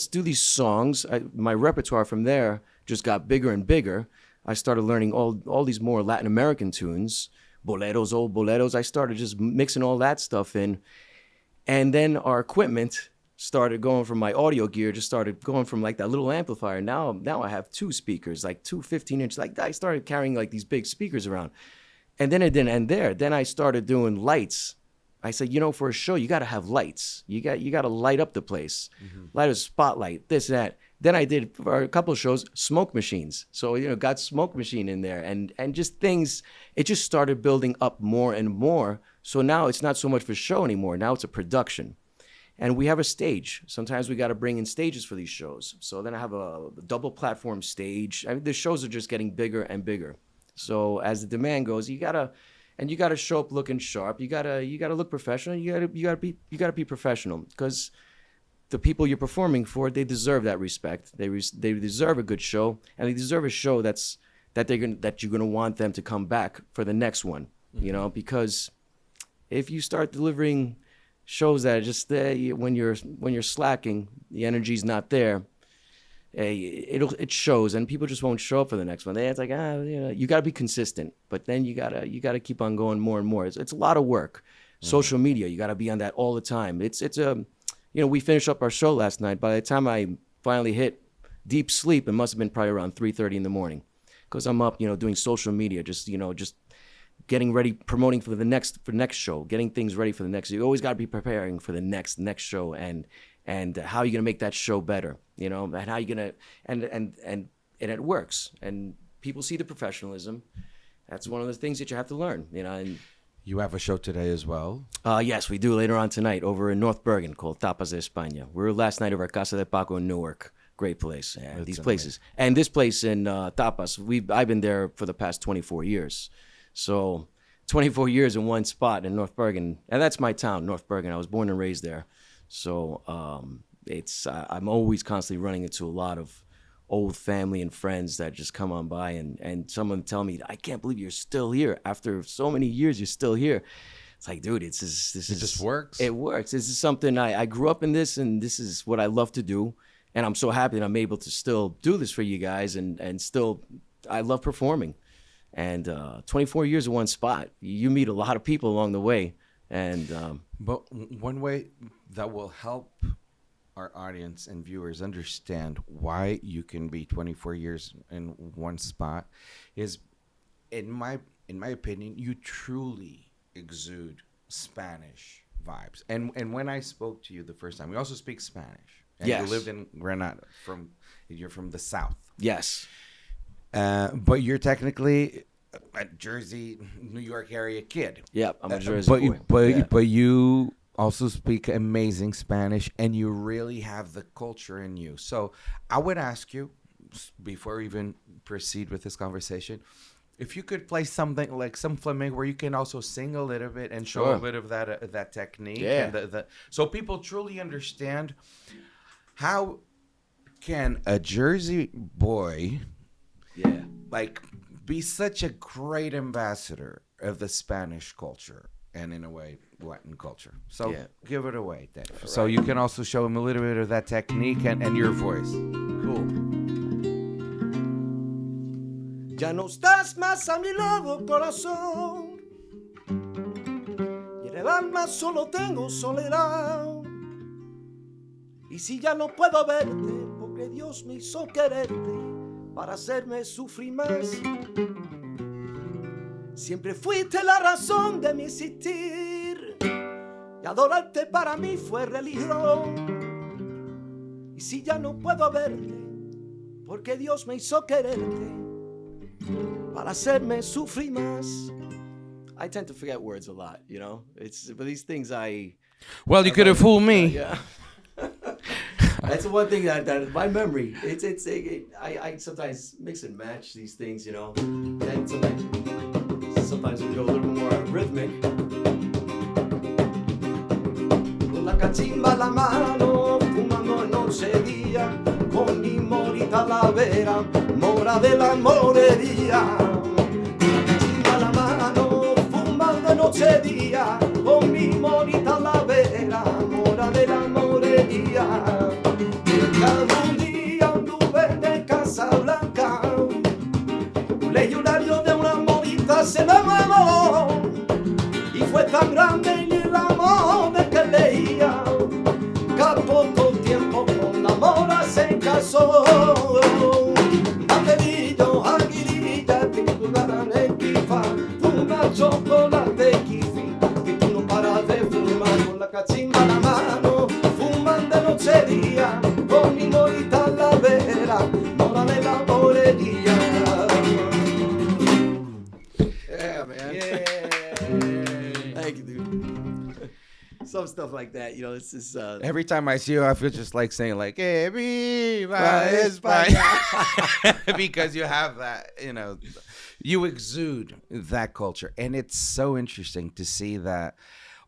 do these songs. My repertoire from there just got bigger and bigger. I started learning all these more Latin American tunes, boleros, old boleros. I started just mixing all that stuff in. And then our equipment started going from my audio gear, just started going from like that little amplifier. Now I have two speakers, like two 15-inch. Like I started carrying like these big speakers around. And then it didn't end there. Then I started doing lights. I said, for a show, you got to have lights. You got to light up the place. Light a spotlight, this, that. Then I did, for a couple of shows, smoke machines. So, got smoke machine in there and just things. It just started building up more and more. So now it's not so much for show anymore. Now it's a production. And we have a stage. Sometimes we got to bring in stages for these shows. So then I have a double platform stage. The shows are just getting bigger and bigger. So as the demand goes, you gotta show up looking sharp. You gotta look professional. You gotta be professional, because the people you're performing for, they deserve that respect. They deserve a good show, and they deserve a show that you're gonna want them to come back for the next one. Because if you start delivering shows that are just there when you're slacking, the energy's not there. It shows, and people just won't show up for the next one. It's like, you got to be consistent, but then you gotta keep on going more and more. It's a lot of work. Social media, you got to be on that all the time. We finished up our show last night. By the time I finally hit deep sleep, it must have been probably around 3:30 in the morning, because I'm up, doing social media, just getting ready, promoting for next show, getting things ready for the next. You always got to be preparing for the next show, and how you're gonna make that show better, and how you're gonna and it works, and people see the professionalism. That's one of the things that you have to learn, and You have a show today as well. Yes, we do later on tonight over in North Bergen called Tapas de España. We were last night over at Casa de Paco in Newark. Great place. Yeah, these places. And this place in Tapas, I've been there for the past 24 years. So 24 years in one spot in North Bergen. And that's my town, North Bergen. I was born and raised there. So I'm always constantly running into a lot of old family and friends that just come on by and someone tell me, I can't believe you're still here. After so many years, you're still here. It's like, dude, it just works. It works. This is something I grew up in this, and this is what I love to do. And I'm so happy that I'm able to still do this for you guys, and still, I love performing. And 24 years in one spot, you meet a lot of people along the way. And but one way that will help our audience and viewers understand why you can be 24 years in one spot is, in my opinion, you truly exude Spanish vibes. And when I spoke to you the first time, we also speak Spanish. And yes. You lived in Granada. You're from the South. Yes. But you're technically a Jersey, New York area kid. Yep, I'm a Jersey boy. But you also speak amazing Spanish, and you really have the culture in you. So I would ask you, before we even proceed with this conversation, if you could play something like some flamenco where you can also sing a little bit and show a bit of that technique. Yeah. And so people truly understand how can a Jersey boy be such a great ambassador of the Spanish culture and, in a way, Latin culture. So give it away, Dave. Right. So you can also show him a little bit of that technique and your voice. Cool. Ya no estás más a mi lado, corazón, y en el alma solo tengo soledad. Y si ya no puedo verte, porque Dios me hizo quererte para hacerme sufrir más. Siempre fuiste la razón de mi existir, y adorarte para mí fue religión. Y si ya no puedo verte, porque Dios me hizo quererte para hacerme sufrir más. I tend to forget words a lot, you know? But these things Well, you could have fooled me. Yeah. That's the one thing that my memory. I sometimes mix and match these things, you know. And sometimes we go a little bit more rhythmic. Con la cachimba a la mano, fumando noche y día, con mi morita a la vera, mora de la morería. Con la cachimba a la mano, fumando noche y día, con mi morita a la vera, mora de la morería. Cada día anduve de Casa Blanca, un legionario de una morita se me mamó, y fue tan grande el amor de que leía, que a poco tiempo con la mora se casó. Banderillo, aguililla, te jugarán en kifa, una chocolate kifi, que tú no paras de fumar con la cachimba en la mano, fuman de noche y día, con mi morita a la vera, mora de la morería. Yeah, man. Yeah. Thank you, dude. Some stuff like that, you know. It's just Every time I see you, I feel just like saying, like, hey, viva España. Because you have that, you know, you exude that culture. And it's so interesting to see that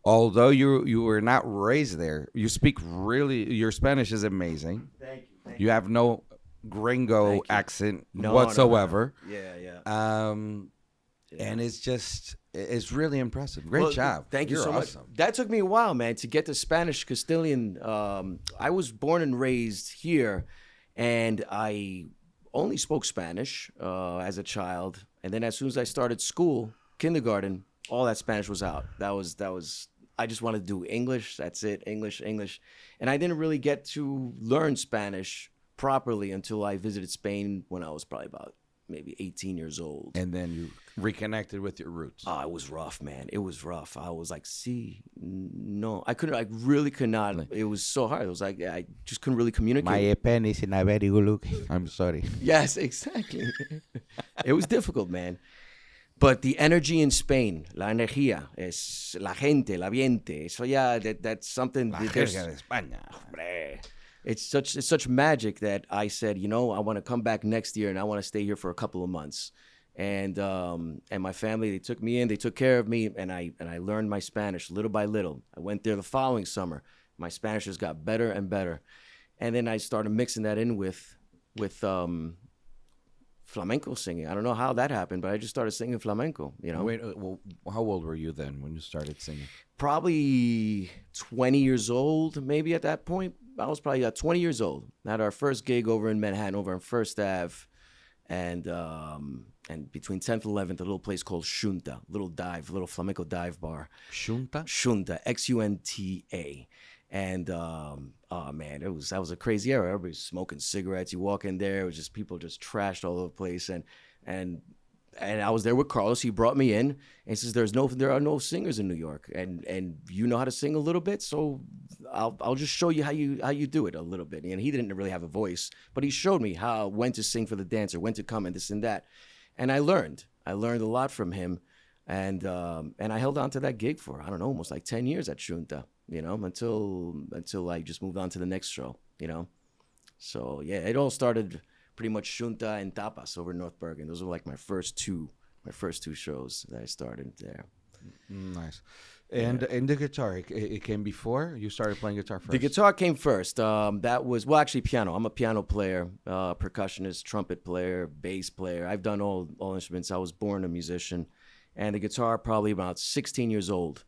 although you were not raised there, you speak your Spanish is amazing. Thank you. You have no gringo accent whatsoever. No. Yeah. And it's really impressive. Great job. Thank you You're so awesome. much. That took me a while, man, to get the Spanish Castilian. I was born and raised here, and I only spoke Spanish as a child. And then as soon as I started school, kindergarten, all that Spanish was out. That was. I just wanted to do English. That's it, English. And I didn't really get to learn Spanish properly until I visited Spain when I was probably about maybe 18 years old. And then you reconnected with your roots. Oh, it was rough, man. It was rough. I was like, no. I really could not. It was so hard. It was like, I just couldn't really communicate. My pen is in a very good look. I'm sorry. Yes, exactly. It was difficult, man. But the energy in Spain, la energía, es la gente, el ambiente. So yeah, that's something. La There's- jerga de España. Hombre. It's such magic that I said, you know, I want to come back next year and I want to stay here for a couple of months. And my family, they took me in, they took care of me, and I learned my Spanish little by little. I went there the following summer. My Spanish just got better and better. And then I started mixing that in with flamenco singing. I don't know how that happened, but I just started singing flamenco, you know. Wait, well, how old were you then when you started singing? Probably 20 years old, maybe at that point. I was probably 20 years old. I had our first gig over in Manhattan, over on First Ave, and between 10th and 11th, a little place called Xunta, little flamenco dive bar. Xunta? Xunta, Xunta. And oh man, that was a crazy era. Everybody was smoking cigarettes. You walk in there, it was just people just trashed all over the place. And I was there with Carlos. He brought me in and he says, there are no singers in New York, and you know how to sing a little bit, so I'll just show you how you do it a little bit. And he didn't really have a voice, but he showed me when to sing for the dancer, when to come and this and that. And I learned a lot from him, and I held on to that gig for, I don't know, almost like 10 years at Xunta, you know, until I just moved on to the next show, you know. So yeah, it all started pretty much Xunta and Tapas over in North Bergen. Those were like my first two shows that I started there. Nice. And the guitar, it came before you started playing guitar first? The guitar came first. That was, well, actually piano. I'm a piano player, percussionist, trumpet player, bass player. I've done all instruments. I was born a musician. And the guitar probably about 16 years old,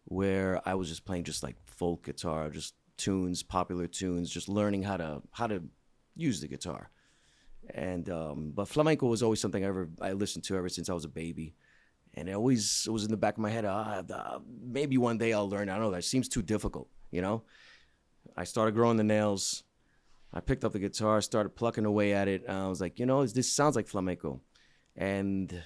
where I was just playing just like folk guitar, just tunes, popular tunes, just learning how to use the guitar. And but flamenco was always something I listened to ever since I was a baby. And it was in the back of my head, maybe one day I'll learn. I don't know, that seems too difficult, you know? I started growing the nails. I picked up the guitar, started plucking away at it. And I was like, you know, this sounds like flamenco. And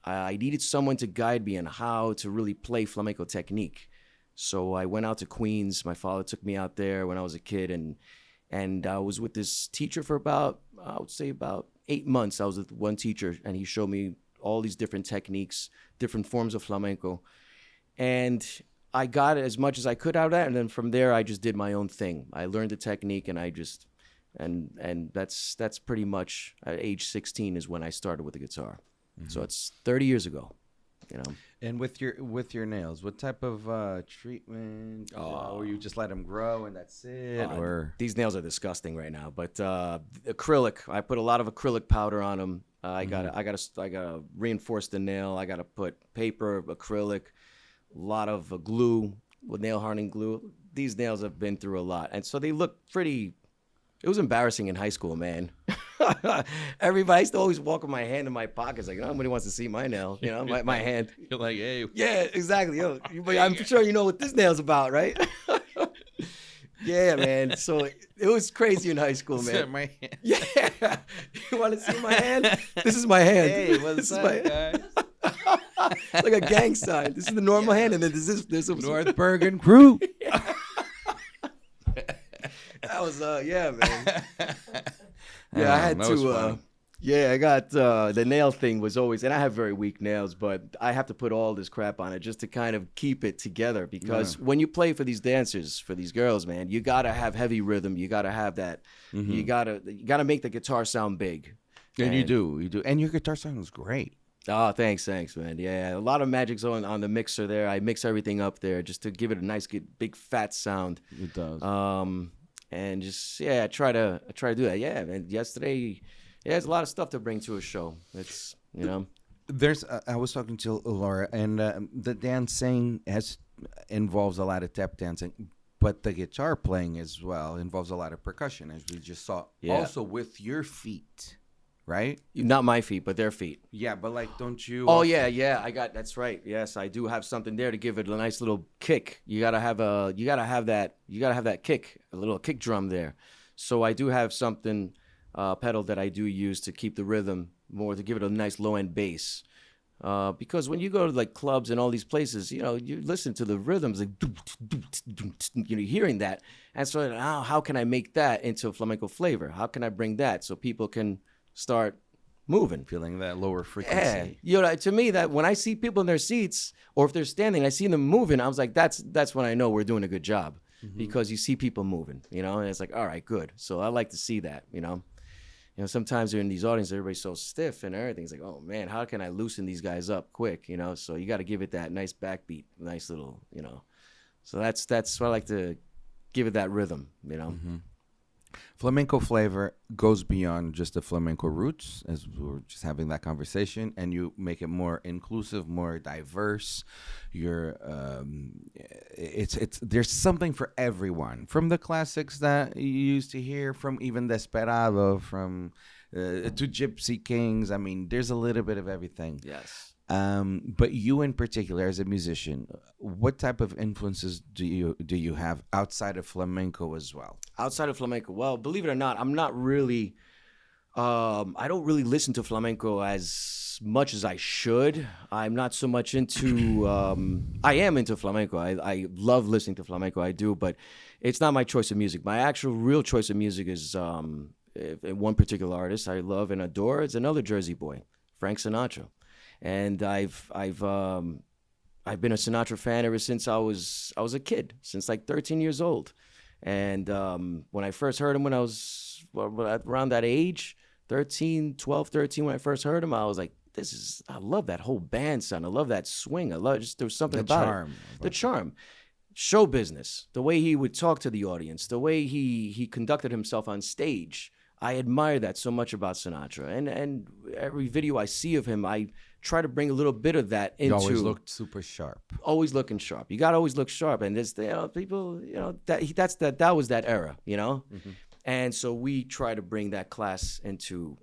I needed someone to guide me on how to really play flamenco technique. So I went out to Queens. My father took me out there when I was a kid. And I was with this teacher for about 8 months. I was with one teacher, and he showed me all these different techniques, different forms of flamenco. And I got as much as I could out of that. And then from there, I just did my own thing. I learned the technique, and and that's pretty much at age 16 is when I started with the guitar. Mm-hmm. So it's 30 years ago, you know. And with your nails, what type of treatment? Or you just let them grow and that's it? Or these nails are disgusting right now. But acrylic, I put a lot of acrylic powder on them. I gotta reinforce the nail. I gotta put paper, acrylic, a lot of glue with nail hardening glue. These nails have been through a lot, and so they look pretty. It was embarrassing in high school, man. Everybody used to always walk with my hand in my pockets, like, nobody wants to see my nail, you know, my hand. You're like, hey. Yeah, exactly. Yo, I'm sure you know what this nail's about, right? Yeah, man. So it was crazy in high school, man. My hand. Yeah. You want to see my hand? This is my hand. Hey, what's up, guys? Like a gang sign. This is the normal hand, and then this is North Bergen crew. That was yeah, man. Yeah, I had to. Yeah, I got the nail thing was always, and I have very weak nails, but I have to put all this crap on it just to kind of keep it together. Because when you play for these dancers, for these girls, man, you gotta have heavy rhythm. You gotta have that. Mm-hmm. You gotta make the guitar sound big. And you do, and your guitar sounds great. Oh, thanks, man. Yeah, a lot of magic's on the mixer there. I mix everything up there just to give it a nice, big, fat sound. It does. And just I try to do that. Yeah, man. Yesterday. Yeah, there's a lot of stuff to bring to a show. It's, you know. I was talking to Laura, and the dancing involves a lot of tap dancing, but the guitar playing as well involves a lot of percussion, as we just saw. Yeah. Also with your feet, right? Not my feet, but their feet. Yeah, but like, don't you? Oh, yeah. That's right. Yes, I do have something there to give it a nice little kick. You gotta have that kick, a little kick drum there. So I do have something. Pedal that I do use to keep the rhythm more, to give it a nice low end bass. Because when you go to like clubs and all these places, you know, you listen to the rhythms, like, you know, hearing that. And so how can I make that into a flamenco flavor? How can I bring that so people can start moving. Feeling that lower Yeah, frequency. you know, to me, that when I see people in their seats, or if they're standing, I see them moving. I was like, that's when I know we're doing a good job, because you see people moving, you know, and it's like, all right, good. So I like to see that, you know. You know, sometimes you're in these audiences, everybody's so stiff and everything. It's like, oh man, how can I loosen these guys up quick, you know? So you got to give it that nice backbeat, nice little, you know. So that's what I like to give it that rhythm, you know. Flamenco flavor goes beyond just the flamenco roots, as we were just having that conversation, and you make it more inclusive, more diverse. You're, it's there's something for everyone, from the classics that you used to hear, from even Desperado, from to Gypsy Kings. I mean, there's a little bit of everything. Yes. But you in particular, as a musician, what type of influences do you have outside of flamenco as well? Outside of flamenco, well, believe it or not, I'm not really, I don't really listen to flamenco as much as I should. I'm not so much into, I am into flamenco. I love listening to flamenco, I do, but it's not my choice of music. My actual real choice of music is one particular artist I love and adore. It's another Jersey boy, Frank Sinatra. And I've been a Sinatra fan ever since I was a kid, since like 13 years old. And when I first heard him, when I was around that age, 13, when I first heard him, I was like, I love that whole band sound. I love that swing. I love there was something about it. The charm. Show business, the way he would talk to the audience, the way he conducted himself on stage. I admire that so much about Sinatra. And every video I see of him, I try to bring a little bit of that into. You always looked super sharp. Always looking sharp. You got to always look sharp. And there's, people, that was that era, you know? And so we try to bring that class into.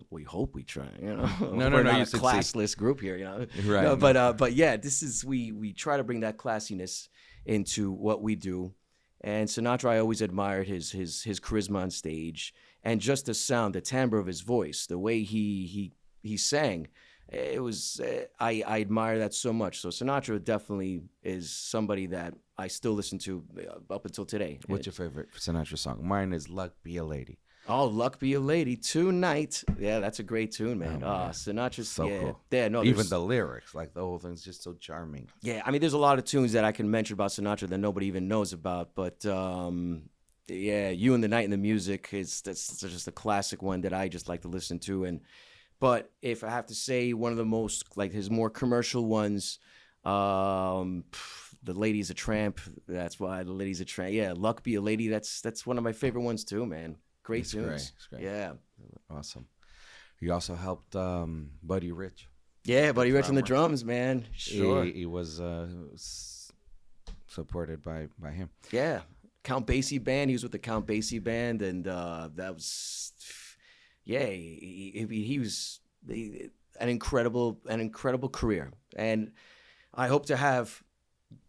We hope we try, you know. We're not a classless group here, you know. Right. No, but yeah, we try to bring that classiness into what we do. And Sinatra, I always admired his charisma on stage, and just the sound, the timbre of his voice, the way he sang. It was I admire that so much. So Sinatra definitely is somebody that I still listen to up until today. What's your favorite Sinatra song? Mine is "Luck Be a Lady." Oh, "Luck Be a Lady" tonight. Yeah, that's a great tune, man. Sinatra's so cool. Yeah, no, even the lyrics, like the whole thing's just so charming. Yeah, I mean, there's a lot of tunes that I can mention about Sinatra that nobody even knows about, but yeah, "You and the Night and the Music" that's just a classic one that I just like to listen to. But if I have to say one of the most, like his more commercial ones, "The Lady's a Tramp." That's why "The Lady's a Tramp." Yeah, "Luck Be a Lady." That's one of my favorite ones too, man. Great tunes. It's great. Yeah. Awesome. You also helped Buddy Rich. Yeah, Buddy Rich on the drums, man. Sure. He was supported by him. Yeah. Count Basie band. He was with the Count Basie band, and that was. Yeah, he was an incredible career, and I hope to have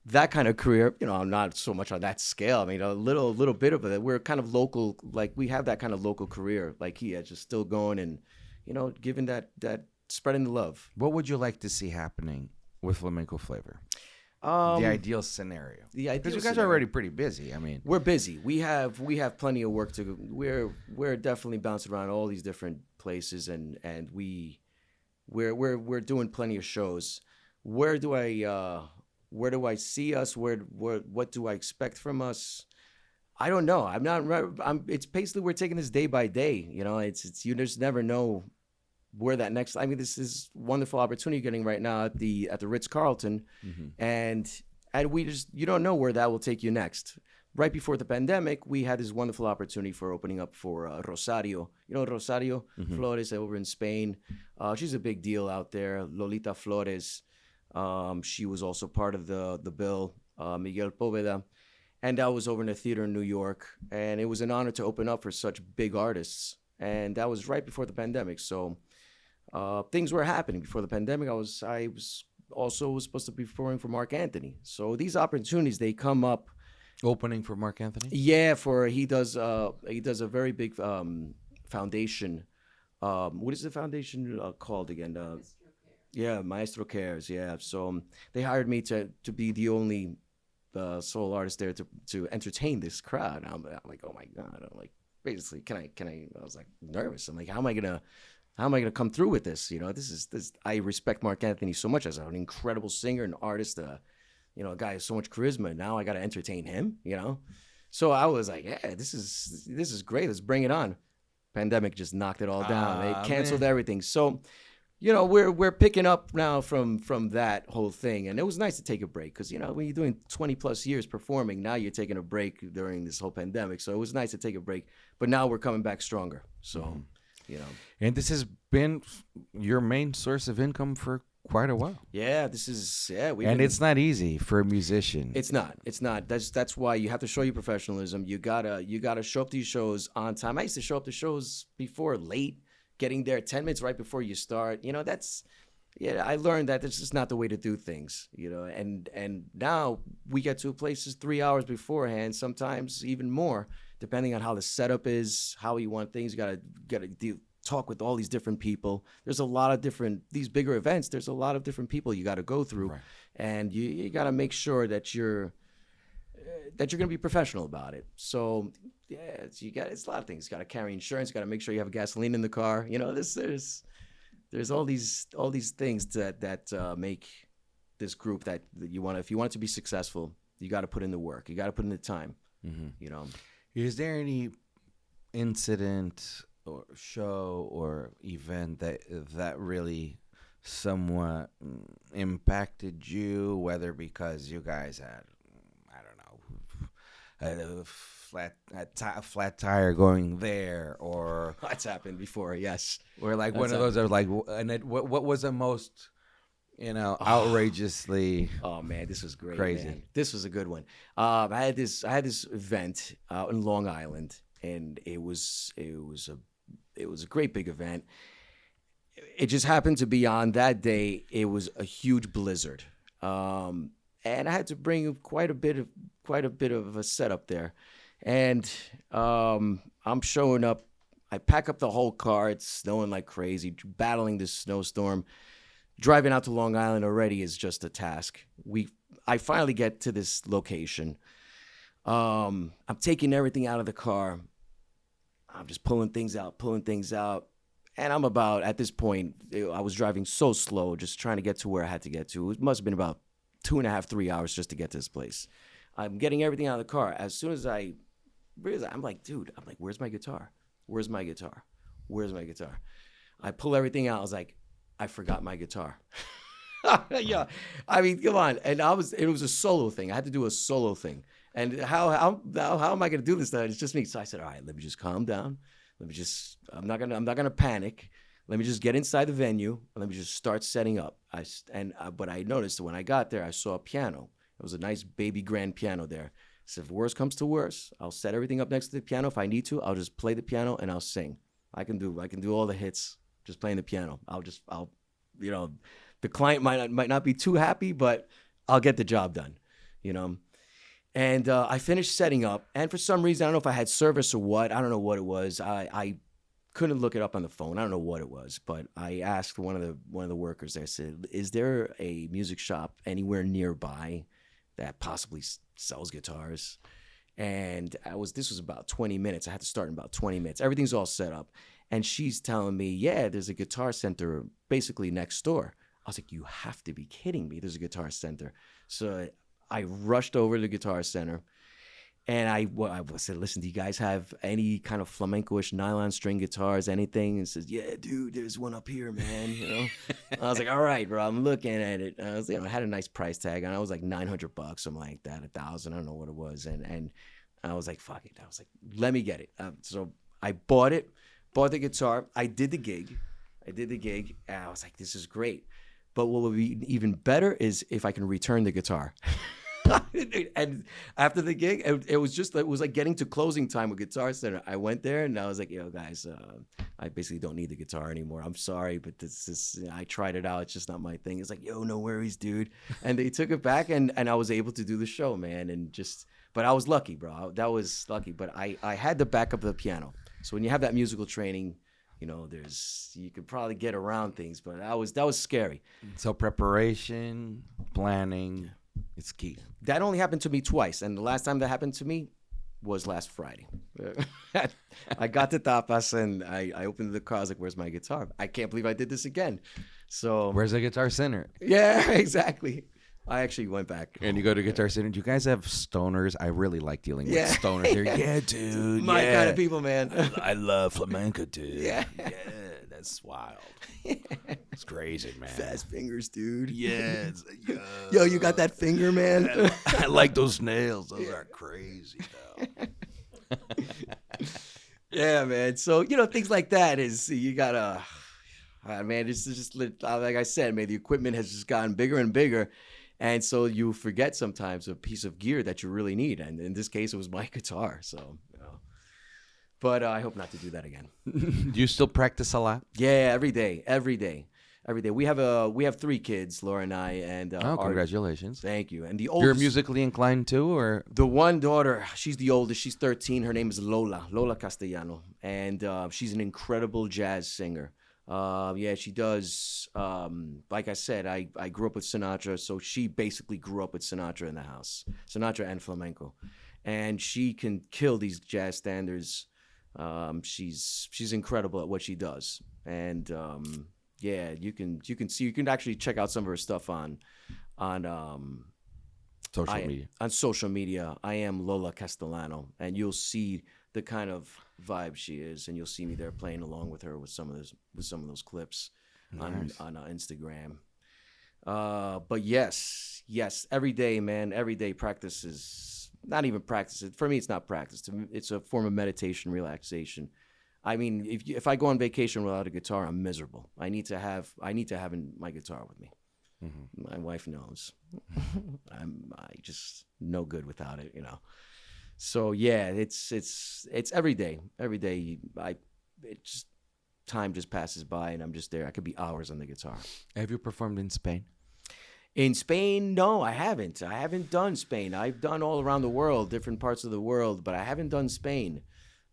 that kind of career. You know, I'm not so much on that scale. I mean, a little bit of it. We're kind of local, like we have that kind of local career, like he had, just still going and, you know, giving that spreading the love. What would you like to see happening with flamenco flavor? The ideal scenario. Because you guys are already pretty busy. I mean, we're busy. We have plenty of work to go. We're definitely bouncing around all these different places, and we're doing plenty of shows. Where do I see us? What do I expect from us? I don't know. It's basically we're taking this day by day. You know, it's you just never know where that next. I mean, this is wonderful opportunity you're getting right now at the Ritz-Carlton, and we just, you don't know where that will take you next. Right before the pandemic, we had this wonderful opportunity for opening up for Rosario. You know Rosario Flores over in Spain. She's a big deal out there. Lolita Flores. She was also part of the bill. Miguel Poveda. And that was over in a theater in New York. And it was an honor to open up for such big artists. And that was right before the pandemic. So things were happening before the pandemic. I was also supposed to be performing for Mark Anthony. So these opportunities, they come up. Opening for Mark Anthony? Yeah, he does a very big foundation. What is the foundation called again? Yeah, Maestro Cares. Yeah, so they hired me to be the only solo artist there to entertain this crowd. I'm like, oh my god! I'm like, basically, can I? I was like nervous. I'm like, how am I how am I going to come through with this? I respect Mark Anthony so much as an incredible singer and artist, a guy with so much charisma. Now I got to entertain him, So I was like, yeah, this is great. Let's bring it on. Pandemic just knocked it all down. They canceled everything. So, we're picking up now from that whole thing. And it was nice to take a break because, when you're doing 20 plus years performing, now you're taking a break during this whole pandemic. So it was nice to take a break. But now we're coming back stronger. So, And this has been your main source of income for quite a while. Yeah, it's not easy for a musician. It's not. That's why you have to show your professionalism. You gotta show up to these shows on time. I used to show up to shows before late, getting there 10 minutes right before you start. I learned that this is not the way to do things. And now we get to places 3 hours beforehand, sometimes even more, depending on how the setup is, how you want things. You gotta talk with all these different people. There's a lot of these bigger events. There's a lot of different people you got to go through, right. And you got to make sure that you're going to be professional about it. So it's a lot of things. You got to carry insurance. You got to make sure you have gasoline in the car. There's all these things that make this group that if you want it to be successful, you got to put in the work. You got to put in the time. Mm-hmm. Is there any incident or show or event that really somewhat impacted you, whether because you guys had, I don't know, a flat tire going there, or that's happened before, yes, or like one of those are like, and what was the most outrageously oh man, this was great, crazy, man. This was a good one. I had this event out in Long Island, and it was a great big event. It just happened to be on that day. It was a huge blizzard, and I had to bring quite a bit of a setup there. And I'm showing up. I pack up the whole car. It's snowing like crazy. Battling this snowstorm, driving out to Long Island already is just a task. I finally get to this location. I'm taking everything out of the car. I'm just pulling things out. And I'm about, at this point, I was driving so slow, just trying to get to where I had to get to. It must have been about 2.5, 3 hours just to get to this place. I'm getting everything out of the car. As soon as I realize, I'm like, where's my guitar? Where's my guitar? Where's my guitar? I pull everything out. I was like, I forgot my guitar. Yeah, I mean, come on. And it was a solo thing. I had to do a solo thing. And how am I going to do this? It's just me. So I said, all right, let me just calm down. I'm not gonna panic. Let me just get inside the venue. And let me just start setting up. But I noticed when I got there, I saw a piano. It was a nice baby grand piano there. So if worst comes to worst, I'll set everything up next to the piano. If I need to, I'll just play the piano and I'll sing. I can do all the hits just playing the piano. The client might not be too happy, but I'll get the job done, And I finished setting up, and for some reason, I don't know if I had service or what. I don't know what it was. I couldn't look it up on the phone. I don't know what it was, but I asked one of the workers there. I said, "Is there a music shop anywhere nearby that possibly sells guitars?" And this was about 20 minutes. I had to start in about 20 minutes. Everything's all set up, and she's telling me, "Yeah, there's a guitar center basically next door." I was like, "You have to be kidding me! There's a guitar center." So I rushed over to the Guitar Center, and I said, "Listen, do you guys have any kind of flamenco-ish nylon string guitars, anything?" And says, "Yeah, dude, there's one up here, man." I was like, "All right, bro." I'm looking at it. I was, I had a nice price tag, and I was like $900, something like that, $1,000. I don't know what it was, and I was like, "Fuck it." I was like, "Let me get it." So I bought the guitar. I did the gig, and I was like, "This is great." But what would be even better is if I can return the guitar. And after the gig, it was like getting to closing time with Guitar Center. I went there and I was like, "Yo, guys, I basically don't need the guitar anymore. I'm sorry, but I tried it out. It's just not my thing." It's like, "Yo, no worries, dude." And they took it back, and I was able to do the show, man. But I was lucky, bro. That was lucky. But I had the backup of the piano. So when you have that musical training, you could probably get around things, but that was scary. So preparation, planning, it's key. That only happened to me twice, and the last time that happened to me, was last Friday. I got to tapas and I opened the car. I was like, "Where's my guitar? I can't believe I did this again." So Where's the Guitar Center? yeah, exactly. I actually went back. And you go to Guitar Center. Do you guys have stoners? I really like dealing with Yeah. stoners. Here. Yeah, dude. My yeah. kind of people, man. I love flamenco, dude. Yeah. That's wild. It's crazy, man. Fast fingers, dude. Yeah. Yo, you got that finger, man? I like those nails. Those are crazy, though. Yeah, man. So, things like that is, you gotta, man, it's just, like I said, man, the equipment has just gotten bigger and bigger. And so you forget sometimes a piece of gear that you really need. And in this case, it was my guitar. So, but I hope not to do that again. Do you still practice a lot? Yeah, every day. We have 3 kids, Laura and I, and Congratulations. thank you. And the You're oldest, musically inclined too, or? the one daughter, she's the oldest. She's 13. Her name is Lola Castellano, and she's an incredible jazz singer. Yeah, she does. Like I said, I grew up with Sinatra, so she basically grew up with Sinatra in the house, Sinatra and flamenco, and she can kill these jazz standards. She's incredible at what she does, and yeah, you can actually check out some of her stuff on Social media. On social media. I am Lola Castellano, and you'll see the kind of vibe she is, and you'll see me there playing along with her with some of those clips on Instagram. But yes, every day, man, every day practice is not even practice. For me, it's not practice. It's a form of meditation, relaxation. I mean, if I go on vacation without a guitar, I'm miserable. I need to have my guitar with me. Mm-hmm. My wife knows. I just no good without it, So yeah, it's every day. Every day, time just passes by, and I'm just there. I could be hours on the guitar. Have you performed in Spain? In Spain, no, I haven't. I haven't done Spain. I've done all around the world, different parts of the world, but I haven't done Spain.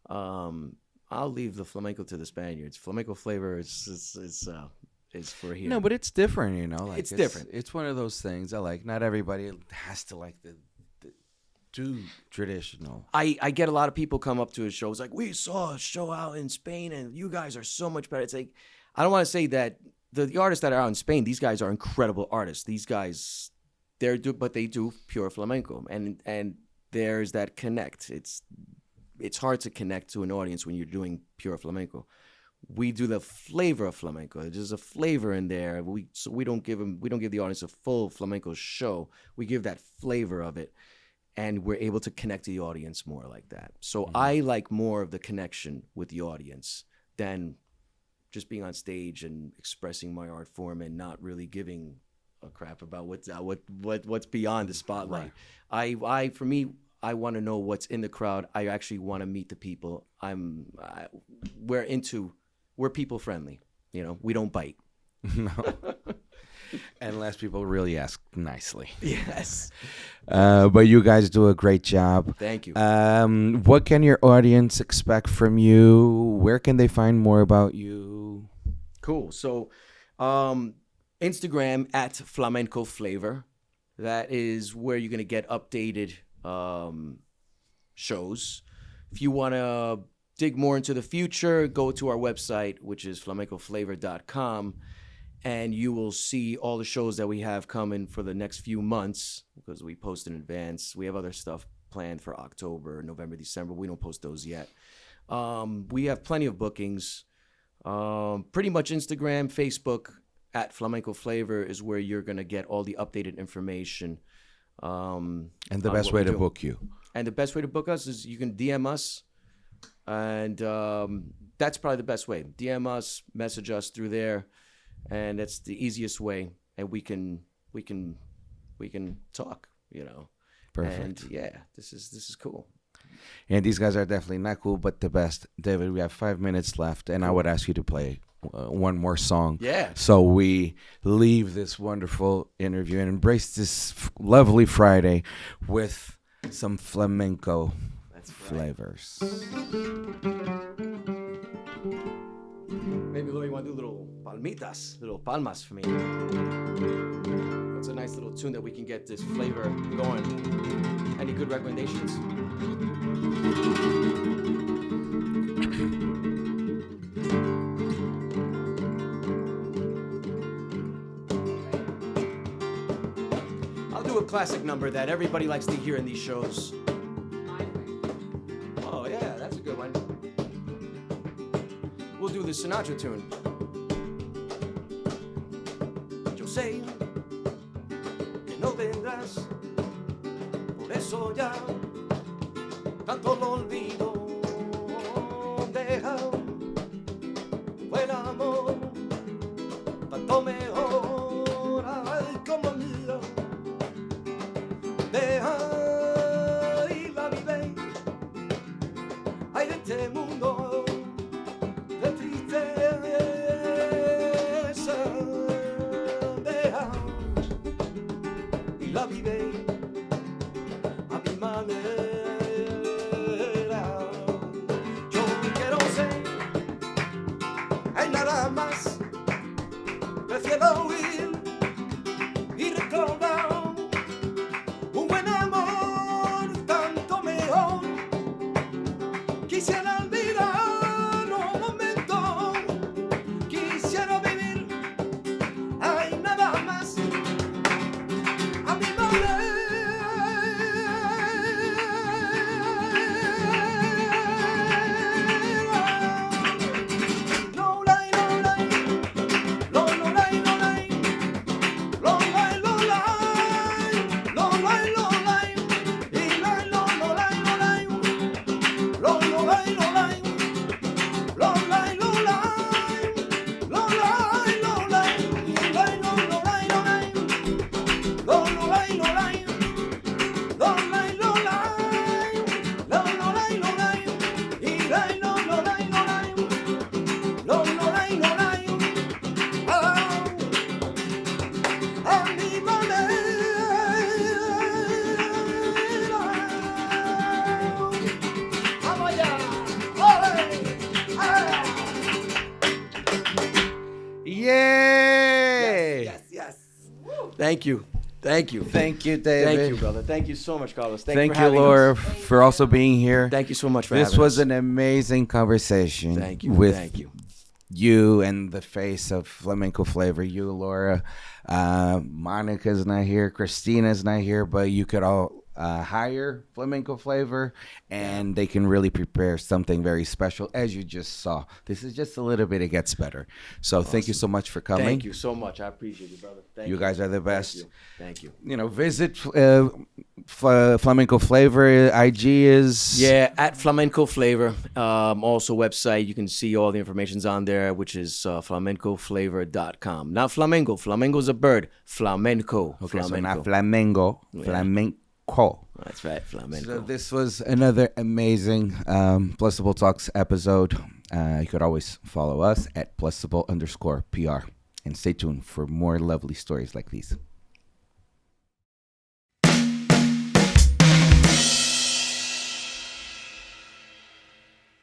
I'll leave the flamenco to the Spaniards. Flamenco flavor is for here. No, but it's different, Like it's different. It's one of those things I like. Not everybody has to like the too traditional. I get a lot of people come up to a show. It's like, we saw a show out in Spain, and you guys are so much better. It's like, I don't want to say that the artists that are out in Spain, these guys are incredible artists. These guys, but they do pure flamenco, and there's that connect. It's hard to connect to an audience when you're doing pure flamenco. We do the flavor of flamenco. There's a flavor in there. We don't give the audience a full flamenco show. We give that flavor of it, and we're able to connect to the audience more like that. So I like more of the connection with the audience than just being on stage and expressing my art form and not really giving a crap about what's beyond the spotlight. Right. For me, I want to know what's in the crowd. I actually want to meet the people. We're people friendly. We don't bite. No. Unless people really ask nicely. Yes. But you guys do a great job. Thank you. What can your audience expect from you? Where can they find more about you? Cool. So, Instagram at Flamenco Flavor. That is where you're going to get updated shows. If you want to dig more into the future, go to our website, which is flamencoflavor.com, and you will see all the shows that we have coming for the next few months, because we post in advance. We have other stuff planned for October, November, December. We don't post those yet. We have plenty of bookings. Pretty much Instagram, Facebook at Flamenco Flavor is where you're going to get all the updated information. And the best way to book you. And the best way to book us is you can DM us, and that's probably the best way. DM us, message us through there, and that's the easiest way. And we can talk, Perfect. And yeah, this is cool. And these guys are definitely not cool, but the best. David, we have 5 minutes left, and I would ask you to play one more song. Yeah. So we leave this wonderful interview and embrace this lovely Friday with some flamenco flavors. Maybe maybe Laura, you want to do little palmitas, little palmas for me. That's a nice little tune that we can get this flavor going. Any good recommendations? I'll do a classic number that everybody likes to hear in these shows. Oh yeah, that's a good one. We'll do the Sinatra tune. Yo sé que no vendrás, por eso ya tanto lo olvido. Deja, fue el amor, tanto mejor, ay, como mío. Deja y la vive, ay, de este mundo de tristeza. Deja y la vive a mi manera. Yo quiero ser, hay nada más, prefiero huir y recordar. Un buen amor, tanto mejor. Quisiera olvidar un momento. Quisiera vivir, hay nada más. A mi manera. No, lay, no, lay. No, no, lay, no, lay. No, lay, no, lay. No, lay, no, lay. Y lay, no, no, lay, no, lay. No, no, lay, no, lay. No, lay, no, lay. No, lay, no, lay. Y lay, no, no, lay, no, lay. No, no, lay, no, lay. No, lay, no, lay. No, no, lay, no, lay. Y lay, no, no, lay, no, lay. No, no, lay, no, lay. Ah, a mi manera. Vamos allá. ¡Ole! ¡Ah! Yay! Yes. Thank you. Thank you. Thank you, David. Thank you, brother. Thank you so much, Carlos. Thank Thank for you, having Laura, us. for also being here. Thank you so much for This having was us. an amazing conversation. Thank you. With Thank you. you and the face of flamenco flavor. You, Laura. Monica's not here. Christina's not here, but you could all hire flamenco flavor, and they can really prepare something very special, as you just saw. This is just a little bit. It gets better. So thank you so much for coming. Thank you so much. I appreciate you, brother. Thank you. You guys are the best. Thank you. Visit Flamenco Flavor. IG is Yeah, at Flamenco Flavor. Also website. You can see all the information's on there, which is flamencoflavor.com. Not flamenco. Flamenco's a bird. Flamenco. Okay, so Flamenco. not Flamengo. Flamenco. That's right, flamenco. So this was another amazing Plusable Talks episode. You could always follow us at Plusable_PR. And stay tuned for more lovely stories like these.